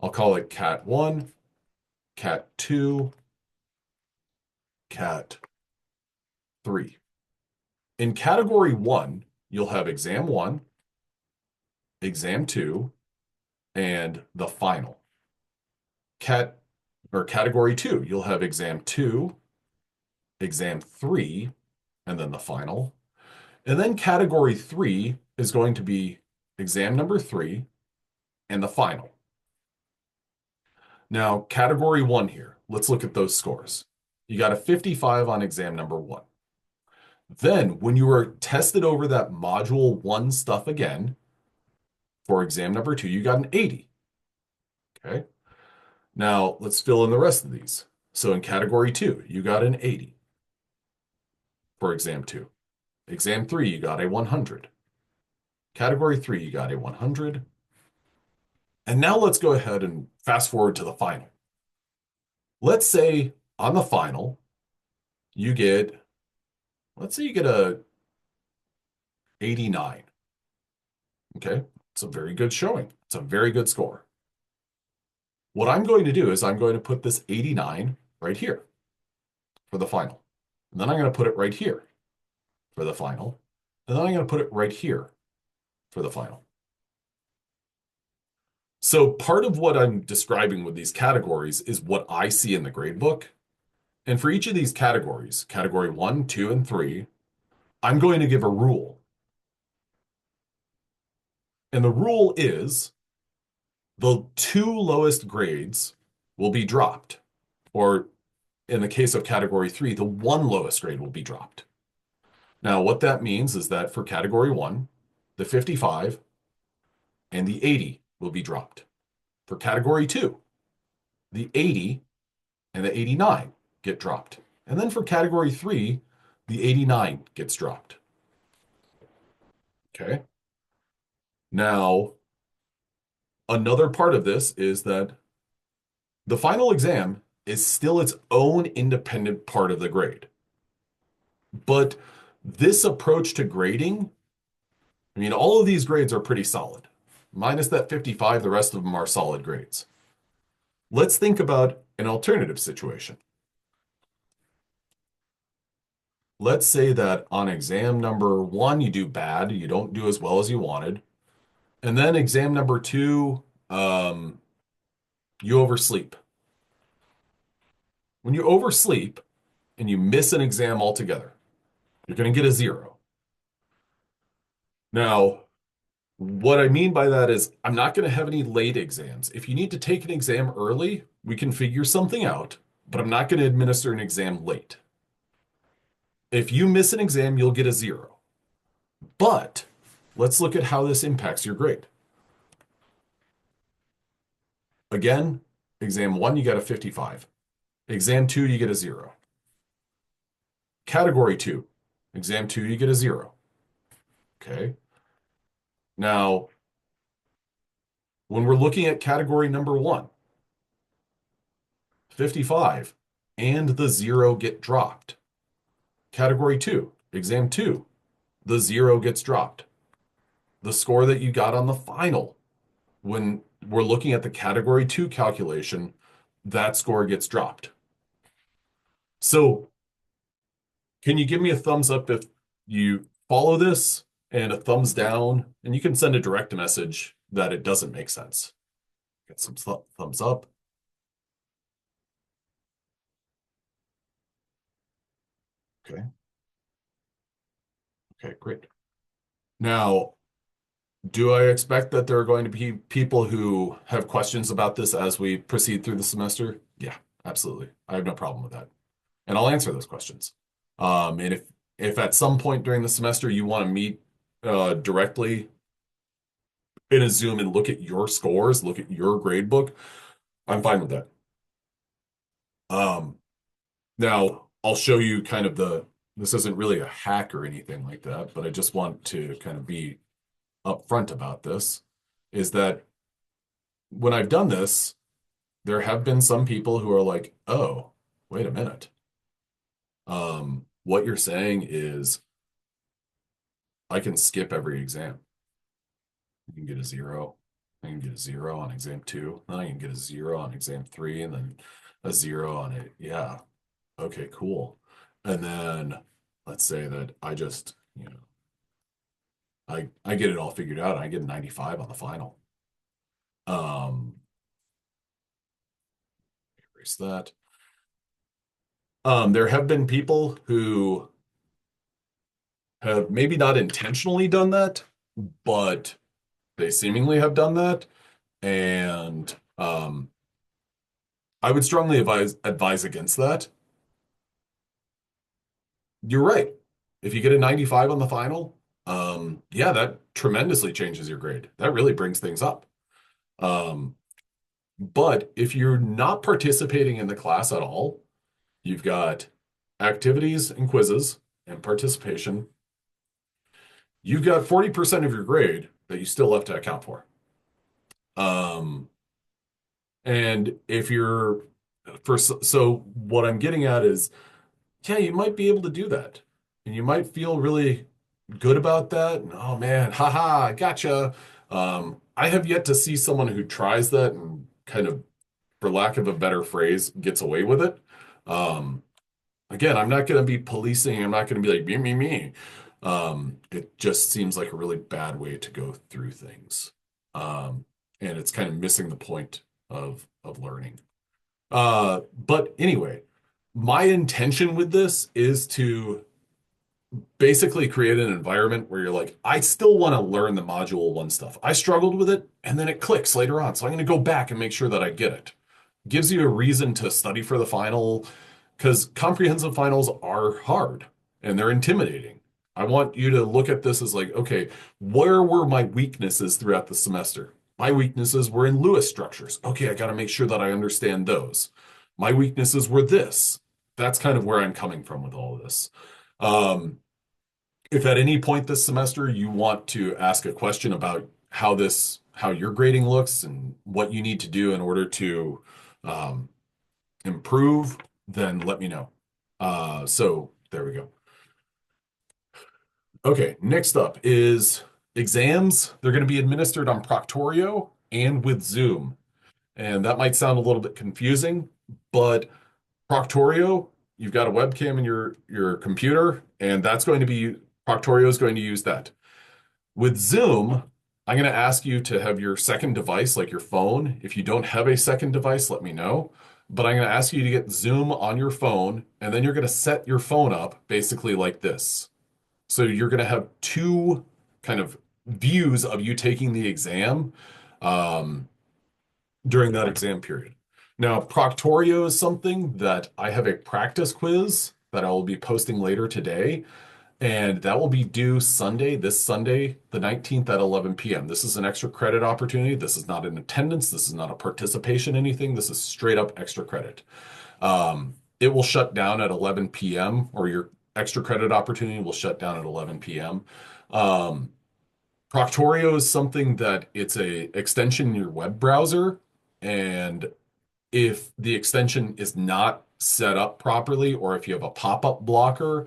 I'll call it cat one, cat two, cat three. In category one, you'll have exam one, exam two, and the final. Cat or category two, you'll have exam two, exam three, and then the final. And then category three is going to be exam number three and the final. Now, category one here, let's look at those scores. You got a 55 on exam number one. Then, when you were tested over that module one stuff again, for exam number two, you got an 80. Okay. Now, let's fill in the rest of these. So, in category two, you got an 80 for exam two. Exam three, you got a 100. Category three, you got a 100. And now let's go ahead and fast forward to the final. Let's say on the final, you get, let's say you get a 89. Okay, it's a very good showing. It's a very good score. What I'm going to do is I'm going to put this 89 right here for the final. And then I'm going to put it right here for the final. And then I'm going to put it right here for the final. So part of what I'm describing with these categories is what I see in the gradebook. And for each of these categories, category one, two, and three, I'm going to give a rule. And the rule is the two lowest grades will be dropped. Or in the case of category three, the one lowest grade will be dropped. Now, what that means is that for category one, the 55 and the 80 will be dropped. For category two, the 80 and the 89 get dropped. And then for category three, the 89 gets dropped. Okay. Now, another part of this is that the final exam is still its own independent part of the grade. But this approach to grading, I mean, all of these grades are pretty solid. Minus that 55, the rest of them are solid grades. Let's think about an alternative situation. Let's say that on exam number one, you do bad, you don't do as well as you wanted. And then exam number two, you oversleep. When you oversleep and you miss an exam altogether, you're going to get a 0. Now, what I mean by that is I'm not going to have any late exams. If you need to take an exam early, we can figure something out, but I'm not going to administer an exam late. If you miss an exam, you'll get a 0. But let's look at how this impacts your grade. Again, exam one, you got a 55. Exam two, you get a 0. Category two, exam two, you get a 0. Okay. Now, when we're looking at category number one, 55 and the 0 get dropped. Category two, exam two, the 0 gets dropped. The score that you got on the final when we're looking at the category two calculation, that score gets dropped. So can you give me a thumbs up if you follow this and a thumbs down? And you can send a direct message that it doesn't make sense. Get some thumbs up. Okay. Okay, great. Now, do I expect that there are going to be people who have questions about this as we proceed through the semester? Yeah, absolutely. I have no problem with that. And I'll answer those questions. And if at some point during the semester you want to meet directly in a Zoom and look at your scores, look at your grade book, I'm fine with that. Um, Now I'll show you kind of this isn't really a hack or anything like that, but I just want to kind of be upfront about this, is that when I've done this, there have been some people who are like, oh, wait a minute. What you're saying is I can skip every exam. I can get a zero. I can get a zero on exam two. Then I can get a zero on exam three, and then a zero on it. Yeah. Okay, cool. And then let's say that I just, I get it all figured out. And I get a 95 on the final. Um, Erase that. There have been people who have maybe not intentionally done that, but they seemingly have done that. And I would strongly advise against that. You're right. If you get a 95 on the final, yeah, that tremendously changes your grade. That really brings things up. Um, but if you're not participating in the class at all, you've got activities and quizzes and participation. You've got 40% of your grade that you still have to account for. Um, and if you're so what I'm getting at is, yeah, you might be able to do that. And you might feel really good about that. And, oh man, haha, I gotcha. I have yet to see someone who tries that and kind of, for lack of a better phrase, gets away with it. Um, Again, I'm not going to be policing. I'm not going to be like, me, me, me. It just seems like a really bad way to go through things. Um, and it's kind of missing the point of learning. But anyway, my intention with this is to basically create an environment where you're like, I still want to learn the module one stuff. I struggled with it and then it clicks later on. So I'm going to go back and make sure that I get it. Gives you a reason to study for the final because comprehensive finals are hard and they're intimidating. I want you to look at this as like, okay, where were my weaknesses throughout the semester? My weaknesses were in Lewis structures. Okay, I got to make sure that I understand those. My weaknesses were this. That's kind of where I'm coming from with all of this. Um, if at any point this semester you want to ask a question about how your grading looks and what you need to do in order to um, improve, then let me know. So there we go. Okay, next up is exams. They're going to be administered on Proctorio and with Zoom. And that might sound a little bit confusing, but Proctorio, you've got a webcam in your computer, and that's going to be Proctorio is going to use that. With Zoom, I'm going to ask you to have your second device, like your phone. If you don't have a second device, let me know. But I'm going to ask you to get Zoom on your phone, and then you're going to set your phone up basically like this. So you're going to have two kind of views of you taking the exam um, during that exam period. Now, Proctorio is something that I have a practice quiz that I will be posting later today. And that will be due Sunday, this Sunday, the 19th at 11 p.m. This is an extra credit opportunity. This is not an attendance. This is not a participation anything. This is straight up extra credit. It will shut down at 11 p.m. or your extra credit opportunity will shut down at 11 p.m. Um, Proctorio is something that it's a extension in your web browser. And if the extension is not set up properly, or if you have a pop-up blocker,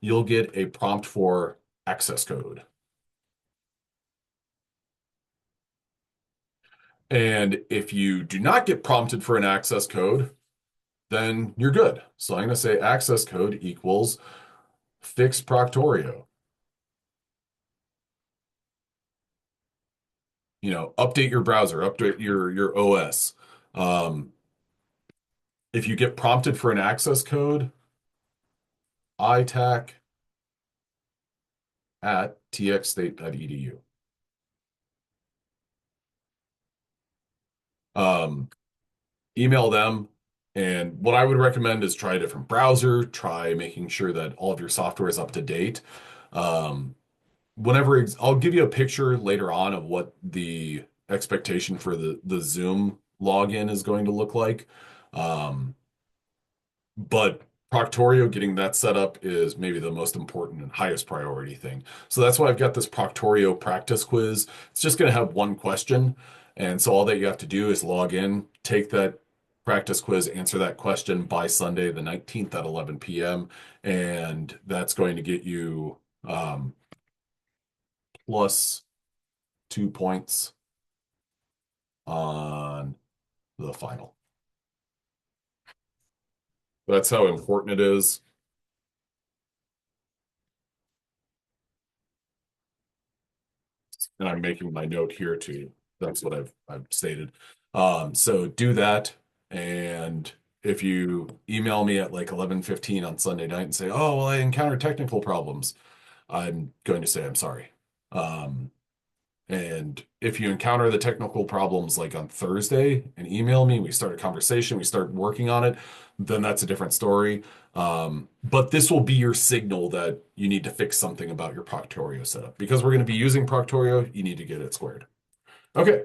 you'll get a prompt for access code. And if you do not get prompted for an access code, then you're good. So I'm going to say access code equals fix Proctorio. Update your browser, update your OS. Um, if you get prompted for an access code, itac at txstate.edu. Um, Email them. And what I would recommend is try a different browser, try making sure that all of your software is up to date. Um, I'll give you a picture later on of what the expectation for the Zoom login is going to look like. Um, but Proctorio, getting that set up is maybe the most important and highest priority thing. So that's why I've got this Proctorio practice quiz. It's just going to have one question. And so all that you have to do is log in, take that practice quiz, answer that question by Sunday, the 19th at 11 p.m. And that's going to get you plus 2 points on the final. That's how important it is. And I'm making my note here too. That's what I've stated. So do that. And if you email me at like 11:15 on Sunday night and say, "Oh, well, I encountered technical problems," I'm going to say I'm sorry. Um, And if you encounter the technical problems like on Thursday and email me, we start a conversation, we start working on it, then that's a different story. But this will be your signal that you need to fix something about your Proctorio setup. Because we're going to be using Proctorio, you need to get it squared. Okay.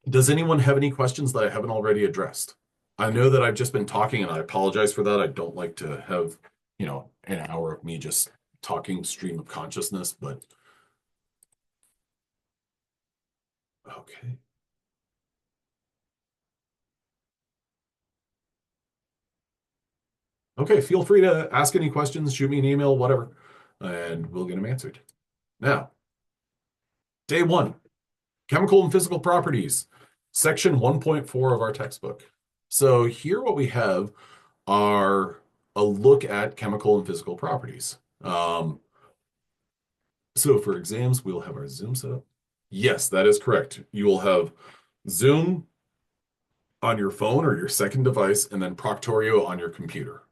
Does anyone have any questions that I haven't already addressed? I know that I've just been talking and I apologize for that. I don't like to have, an hour of me just talking stream of consciousness, but okay. Okay, feel free to ask any questions, shoot me an email, whatever, and we'll get them answered. Now, day one, chemical and physical properties, section 1.4 of our textbook. So here what we have are a look at chemical and physical properties. So for exams, we'll have our Zoom set up. Yes, that is correct. You will have Zoom on your phone or your second device, and then Proctorio on your computer.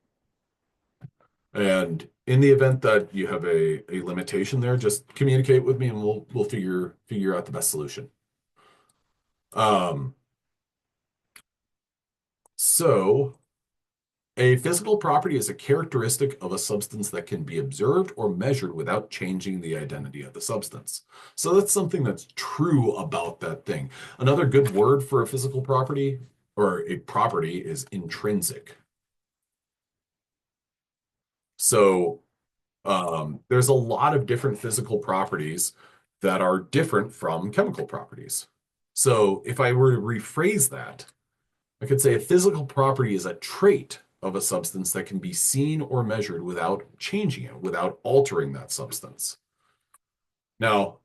And in the event that you have a limitation there, just communicate with me and we'll figure out the best solution. Um, so a physical property is a characteristic of a substance that can be observed or measured without changing the identity of the substance. So that's something that's true about that thing. Another good word for a physical property or a property is intrinsic. So there's a lot of different physical properties that are different from chemical properties. So if I were to rephrase that, I could say a physical property is a trait of a substance that can be seen or measured without changing it, without altering that substance. Now,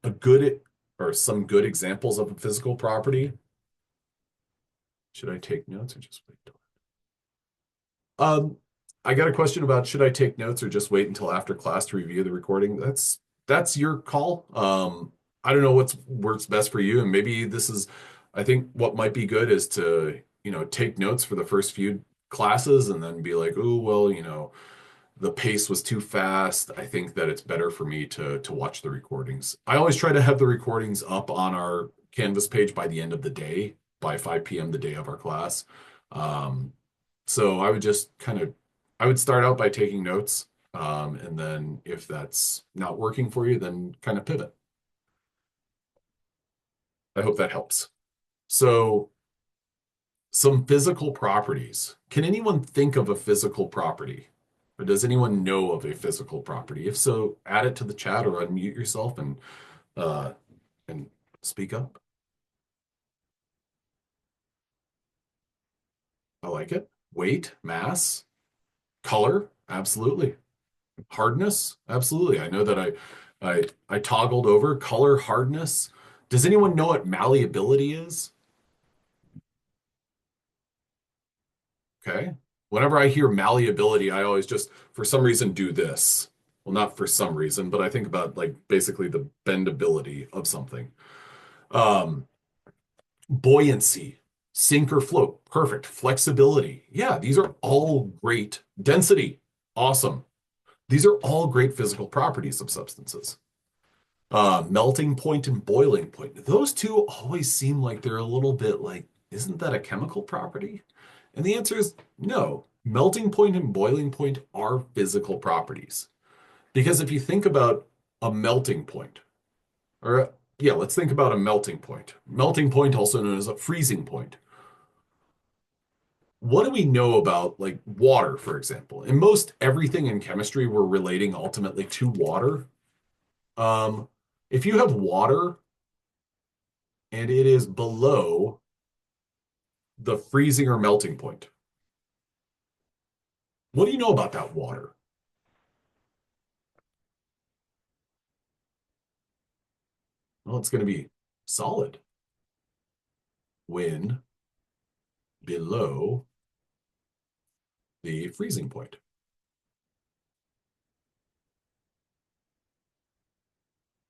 some good examples of a physical property. Should I take notes or just wait? Um, I got a question about should I take notes or just wait until after class to review the recording? That's your call. I don't know what's works best for you, and maybe I think what might be good is to, take notes for the first few classes and then be like, oh, well, the pace was too fast. I think that it's better for me to watch the recordings. I always try to have the recordings up on our Canvas page by the end of the day, by 5 p.m. the day of our class. Um, so I would start out by taking notes. And then if that's not working for you, then kind of pivot. I hope that helps. So some physical properties. Can anyone think of a physical property? Or does anyone know of a physical property? If so, add it to the chat or unmute yourself uh, and speak up. I like it. Weight, mass, color, absolutely. Hardness, absolutely. I know that I toggled over color hardness. Does anyone know what malleability is? Okay. Whenever I hear malleability, I always just, for some reason, do this. Well, not for some reason, but I think about like basically the bendability of something. Um, Buoyancy, sink or float, perfect. Flexibility, yeah, these are all great. Density, awesome. These are all great physical properties of substances. Melting point and boiling point, those two always seem like they're a little bit like, isn't that a chemical property? And the answer is no. Melting point and boiling point are physical properties. Because if you think about a melting point, or yeah, let's think about a melting point. Melting point, also known as a freezing point. What do we know about like water, for example? In most everything in chemistry, we're relating ultimately to water. Um, if you have water and it is below the freezing or melting point, what do you know about that water? Well, it's going to be solid when below the freezing point.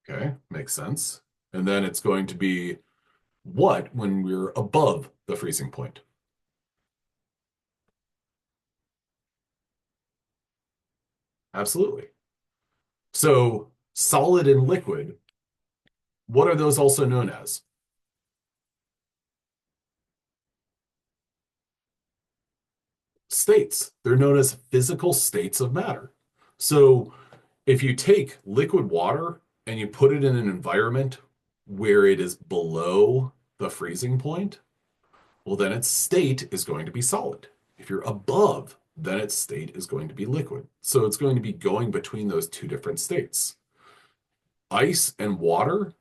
Okay, makes sense. And then it's going to be what when we're above the freezing point? Absolutely. So solid and liquid, what are those also known as? States. They're known as physical states of matter. So if you take liquid water and you put it in an environment where it is below the freezing point, well, then its state is going to be solid. If you're above, then its state is going to be liquid. So it's going to be going between those two different states. Ice and water,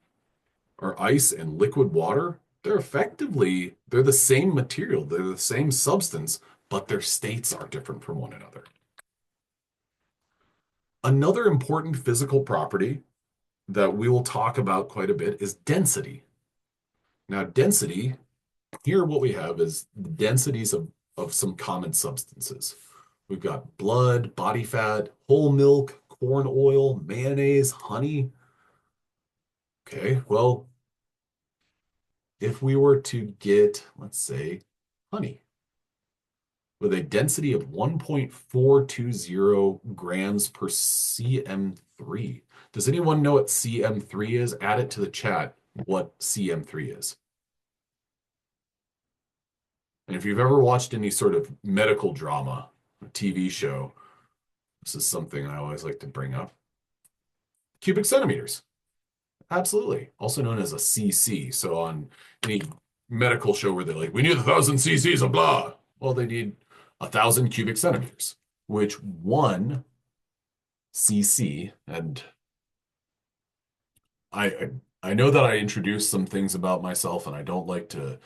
or ice and liquid water, they're the same material, they're the same substance, but their states are different from one another. Another important physical property that we will talk about quite a bit is density. Now, density, here what we have is the densities of some common substances. We've got blood, body fat, whole milk, corn oil, mayonnaise, honey. Okay, well, if we were to get, let's say, honey with a density of 1.420 grams per cm3. Does anyone know what cm3 is? Add it to the chat what cm3 is. And if you've ever watched any sort of medical drama, TV show, this is something I always like to bring up. Cubic centimeters. Absolutely. Also known as a cc. So on any medical show where they're like, we need 1,000 cc's of blah. Well, they need 1,000 cubic centimeters, which one cc, and I I know that I introduced some things about myself and I don't like to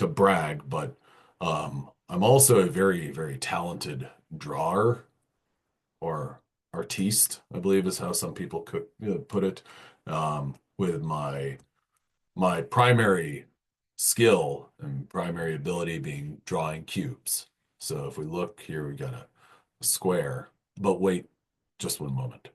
brag, but I'm also a very, very talented drawer or artiste, I believe is how some people could put it. With my primary skill and primary ability being drawing cubes. So if we look here, we got a square, but wait just one moment.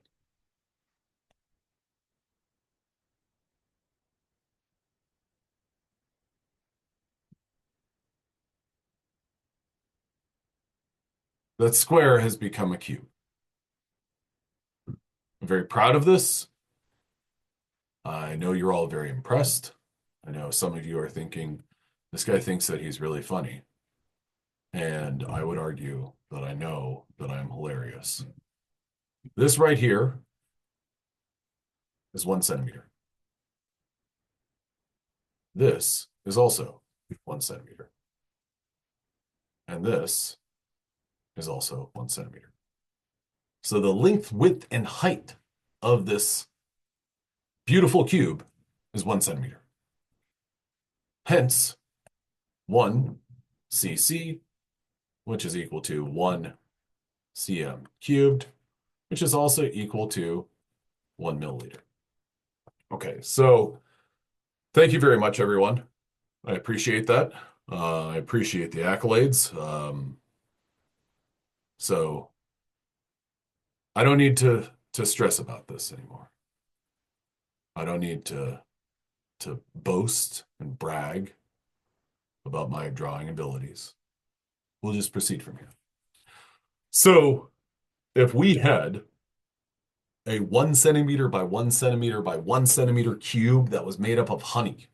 That square has become a cube. I'm very proud of this. I know you're all very impressed. I know some of you are thinking, this guy thinks that he's really funny. And I would argue that I know that I'm hilarious. This right here is 1 centimeter. This is also 1 centimeter. And this is also 1 centimeter. So the length, width, and height of this beautiful cube is 1 centimeter. Hence, 1 cc, which is equal to 1 cm cubed, which is also equal to 1 milliliter. Okay, so thank you very much, everyone. I appreciate that. I appreciate the accolades. So I don't need to stress about this anymore. I don't need to boast and brag about my drawing abilities. We'll just proceed from here. So if we had a 1 centimeter by 1 centimeter by 1 centimeter cube that was made up of honey,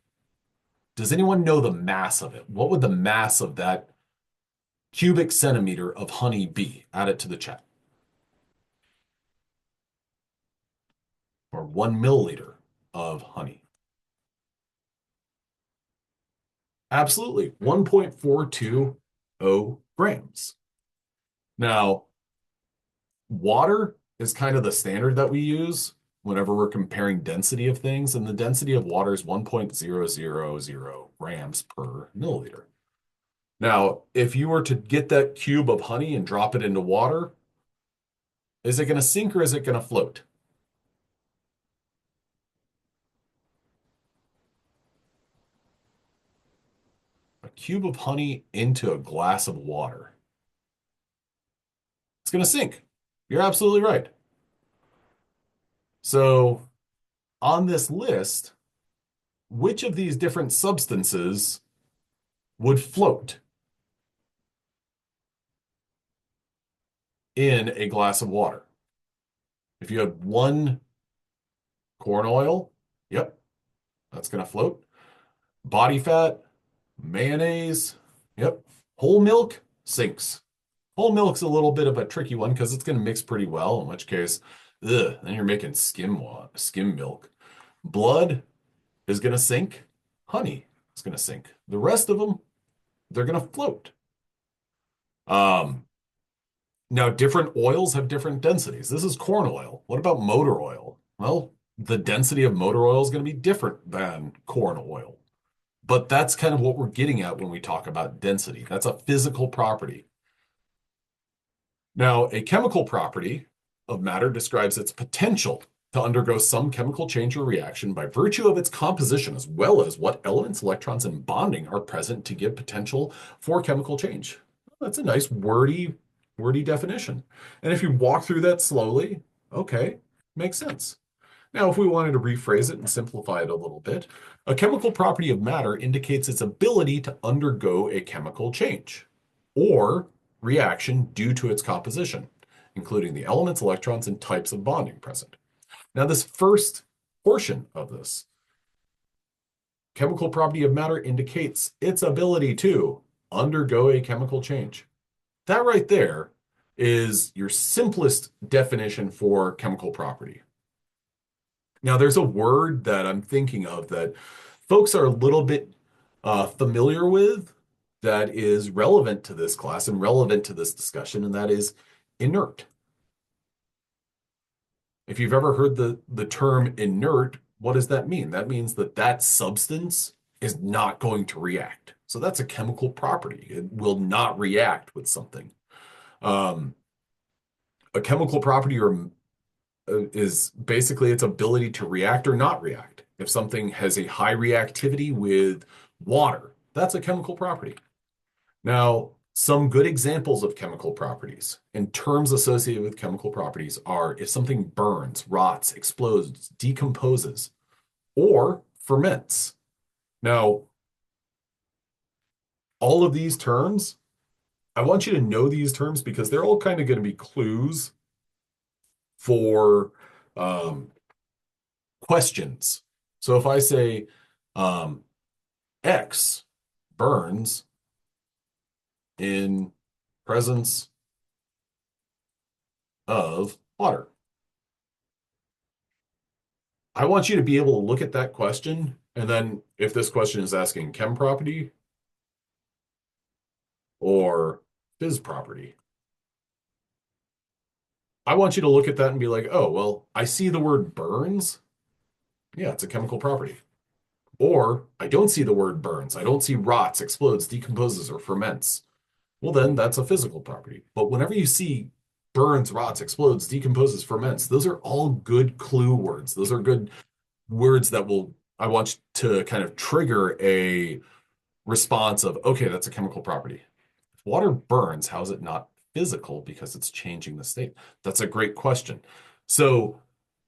does anyone know the mass of it? What would the mass of that cubic centimeter of honey be? Add it to the chat. Or 1 milliliter of honey. Absolutely, 1.420 grams. Now, water is kind of the standard that we use whenever we're comparing density of things, and the density of water is 1.000 grams per milliliter. Now, if you were to get that cube of honey and drop it into water, is it going to sink or is it going to float? A cube of honey into a glass of water. It's going to sink. You're absolutely right. So, on this list, which of these different substances would float in a glass of water? If you had one corn oil, yep, that's going to float. Body fat, mayonnaise, yep. Whole milk sinks. Whole milk's a little bit of a tricky one because it's going to mix pretty well, in which case, then you're making skim milk. Blood is going to sink. Honey is going to sink. The rest of them, they're going to float. Um, Now, different oils have different densities. This is corn oil. What about motor oil? Well, the density of motor oil is going to be different than corn oil. But that's kind of what we're getting at when we talk about density. That's a physical property. Now, a chemical property of matter describes its potential to undergo some chemical change or reaction by virtue of its composition, as well as what elements, electrons, and bonding are present to give potential for chemical change. That's a nice wordy definition. And if you walk through that slowly, okay, makes sense. Now, if we wanted to rephrase it and simplify it a little bit, a chemical property of matter indicates its ability to undergo a chemical change or reaction due to its composition, including the elements, electrons, and types of bonding present. Now, this first portion of this chemical property of matter indicates its ability to undergo a chemical change. That right there is your simplest definition for chemical property. Now, there's a word that I'm thinking of that folks are a little bit familiar with that is relevant to this class and relevant to this discussion, and that is inert. If you've ever heard the term inert, what does that mean? That means that that substance is not going to react. So that's a chemical property. It will not react with something. A chemical property is basically its ability to react or not react. If something has a high reactivity with water, that's a chemical property. Now, some good examples of chemical properties and terms associated with chemical properties are if something burns, rots, explodes, decomposes, or ferments. Now, all of these terms, I want you to know these terms because they're all kind of going to be clues for questions. So if I say X burns in presence of water, I want you to be able to look at that question. And then if this question is asking chem property or phys property, I want you to look at that and be like, oh, well, I see the word burns. Yeah, it's a chemical property. Or I don't see the word burns. I don't see rots, explodes, decomposes, or ferments. Well, then that's a physical property. But whenever you see burns, rots, explodes, decomposes, ferments, those are all good clue words. Those are good words that I want to kind of trigger a response of, okay, that's a chemical property. If water burns, how is it not physical because it's changing the state? That's a great question. So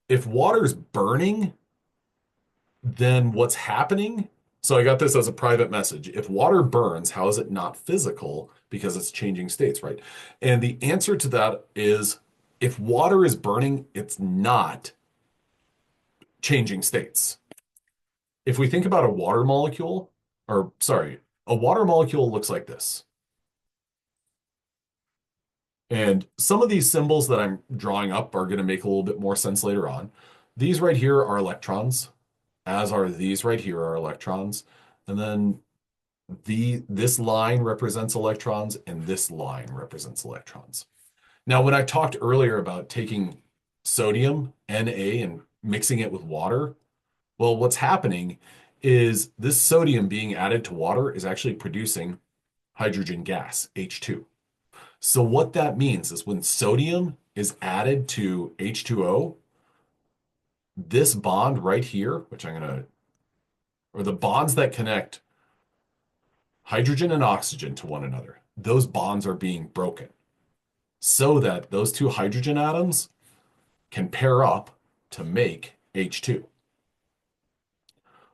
if water's burning, then what's happening? So I got this as a private message. If water burns, how is it not physical? Because it's changing states, right? And the answer to that is if water is burning, it's not changing states. If we think about a water molecule, or sorry, a water molecule looks like this. And some of these symbols that I'm drawing up are going to make a little bit more sense later on. These right here are electrons, as are these right here are electrons. And then this line represents electrons and this line represents electrons. Now, when I talked earlier about taking sodium, Na, and mixing it with water, well, what's happening is this sodium being added to water is actually producing hydrogen gas, H2. So what that means is when sodium is added to H2O, this bond right here, which I'm going to, or the bonds that connect hydrogen and oxygen to one another, those bonds are being broken so that those two hydrogen atoms can pair up to make H2.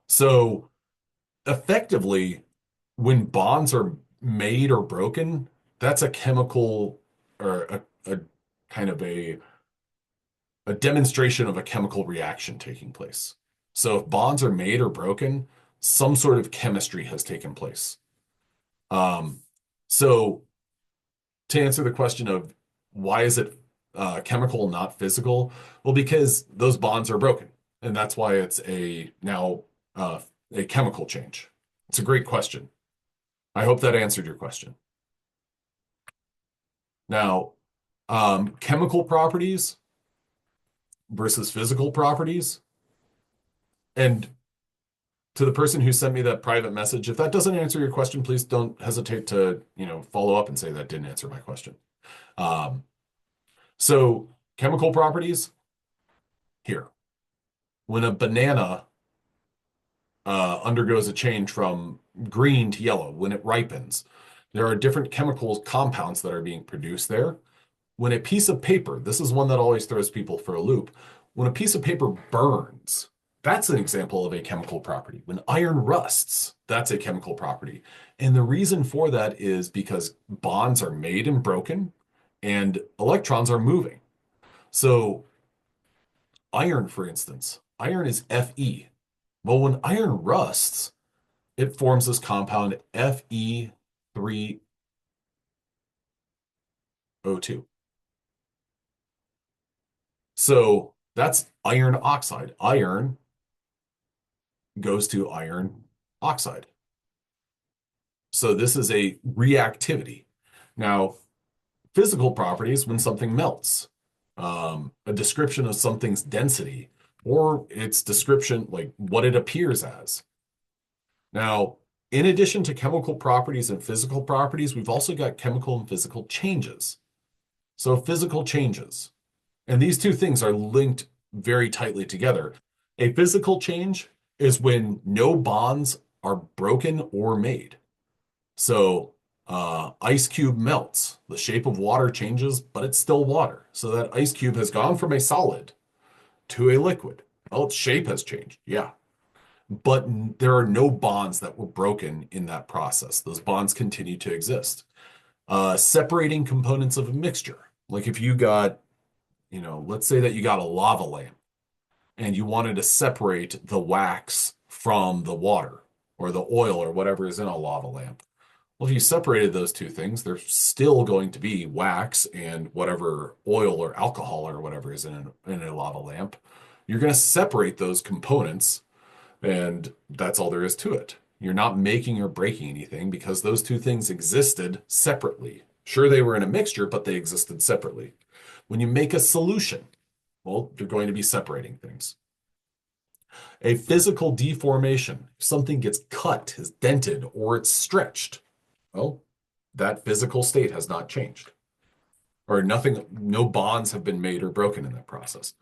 So effectively, when bonds are made or broken, that's a chemical or a kind of a demonstration of a chemical reaction taking place. So if bonds are made or broken, some sort of chemistry has taken place. So to answer the question of why is it chemical, not physical? Well, because those bonds are broken, and that's why it's now a chemical change. It's a great question. I hope that answered your question. Now, chemical properties versus physical properties. And to the person who sent me that private message, if that doesn't answer your question, please don't hesitate to, follow up and say that didn't answer my question. Um, so chemical properties here. When a banana undergoes a change from green to yellow, when it ripens, there are different chemical compounds that are being produced there. When a piece of paper, this is one that always throws people for a loop. When a piece of paper burns, that's an example of a chemical property. When iron rusts, that's a chemical property. And the reason for that is because bonds are made and broken and electrons are moving. So iron, for instance, iron is Fe. Well, when iron rusts, it forms this compound Fe3O2. So that's iron oxide. Iron goes to iron oxide. So this is a reactivity. Now, physical properties, when something melts, a description of something's density, or its description, like what it appears as. Now, in addition to chemical properties and physical properties, we've also got chemical and physical changes. So physical changes. And these two things are linked very tightly together. A physical change is when no bonds are broken or made. So ice cube melts. The shape of water changes, but it's still water. So that ice cube has gone from a solid to a liquid. Well, its shape has changed, yeah. But there are no bonds that were broken in that process. Those bonds continue to exist. Separating components of a mixture. Like if you got, let's say that you got a lava lamp and you wanted to separate the wax from the water or the oil or whatever is in a lava lamp. Well, if you separated those two things, there's still going to be wax and whatever oil or alcohol or whatever is in a lava lamp. You're going to separate those components, and that's all there is to it. You're not making or breaking anything because those two things existed separately. Sure, they were in a mixture, but they existed separately. When you make a solution, well, you're going to be separating things. A physical deformation, if something gets cut, is dented, or it's stretched, well, that physical state has not changed. Or no bonds have been made or broken in that process.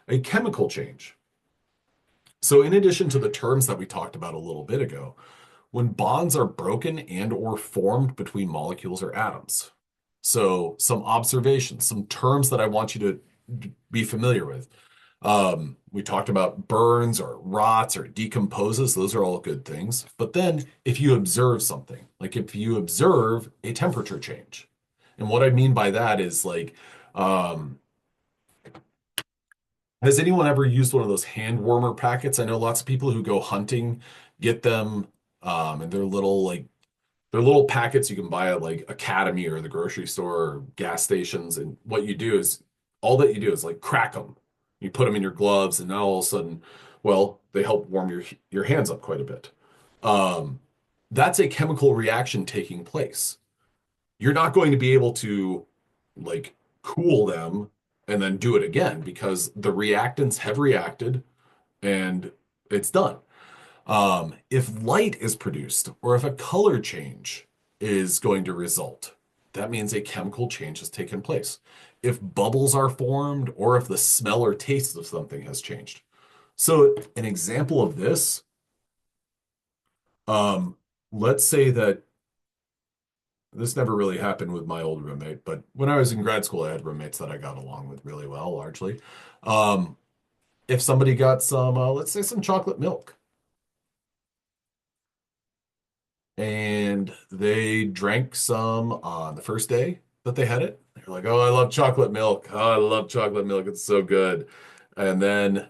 A chemical change. So in addition to the terms that we talked about a little bit ago, when bonds are broken and or formed between molecules or atoms. So some observations, some terms that I want you to be familiar with. We talked about burns or rots or decomposes. Those are all good things. But then if you observe something, like if you observe a temperature change, and what I mean by that is like, um, has anyone ever used one of those hand warmer packets? I know lots of people who go hunting get them, and they're little packets you can buy at like Academy or the grocery store or gas stations. And what you do is all that you do is like crack them. You put them in your gloves, and now all of a sudden, well, they help warm your hands up quite a bit. Um, that's a chemical reaction taking place. You're not going to be able to like cool them and then do it again because the reactants have reacted and it's done. If light is produced or if a color change is going to result, that means a chemical change has taken place. If bubbles are formed or if the smell or taste of something has changed. So, an example of this, um, let's say that this never really happened with my old roommate, but when I was in grad school, I had roommates that I got along with really well, largely. Um, if somebody got some, let's say some chocolate milk, and they drank some on the first day that they had it. They're like, "Oh, I love chocolate milk. Oh, I love chocolate milk. It's so good." And then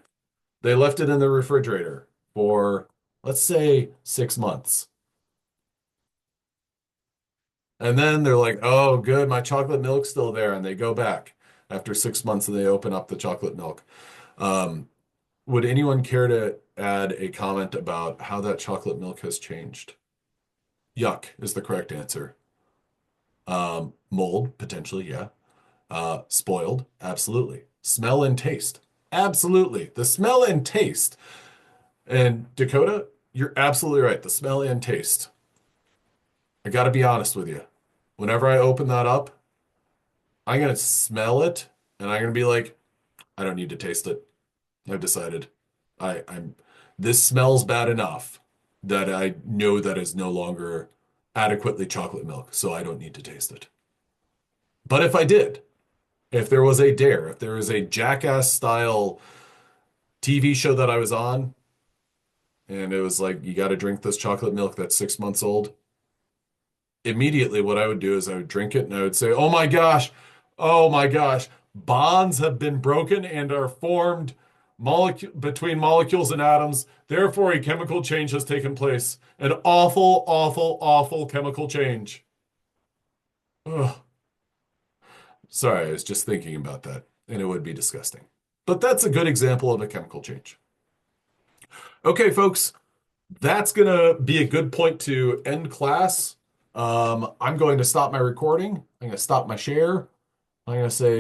they left it in the refrigerator for, let's say, 6 months. And then they're like, "Oh, good, my chocolate milk's still there." And they go back after 6 months and they open up the chocolate milk. Um, would anyone care to add a comment about how that chocolate milk has changed? Yuck is the correct answer. Mold, potentially, yeah. Spoiled, absolutely. Smell and taste, absolutely. The smell and taste. And Dakota, you're absolutely right. The smell and taste. I got to be honest with you. Whenever I open that up, I'm gonna smell it and I'm gonna be like, I don't need to taste it. I've decided. I'm this smells bad enough that I know that is no longer adequately chocolate milk, so I don't need to taste it. But if I did, if there was a dare, if there was a jackass style TV show that I was on, and it was like, you got to drink this chocolate milk that's 6 months old, immediately what I would do is I would drink it and I would say, oh my gosh, bonds have been broken and are formed between molecules and atoms. Therefore, a chemical change has taken place. An awful, awful, awful chemical change. Ugh. Sorry, I was just thinking about that, and it would be disgusting. But that's a good example of a chemical change. Okay, folks, that's going to be a good point to end class. I'm going to stop my recording. I'm going to stop my share. I'm going to say,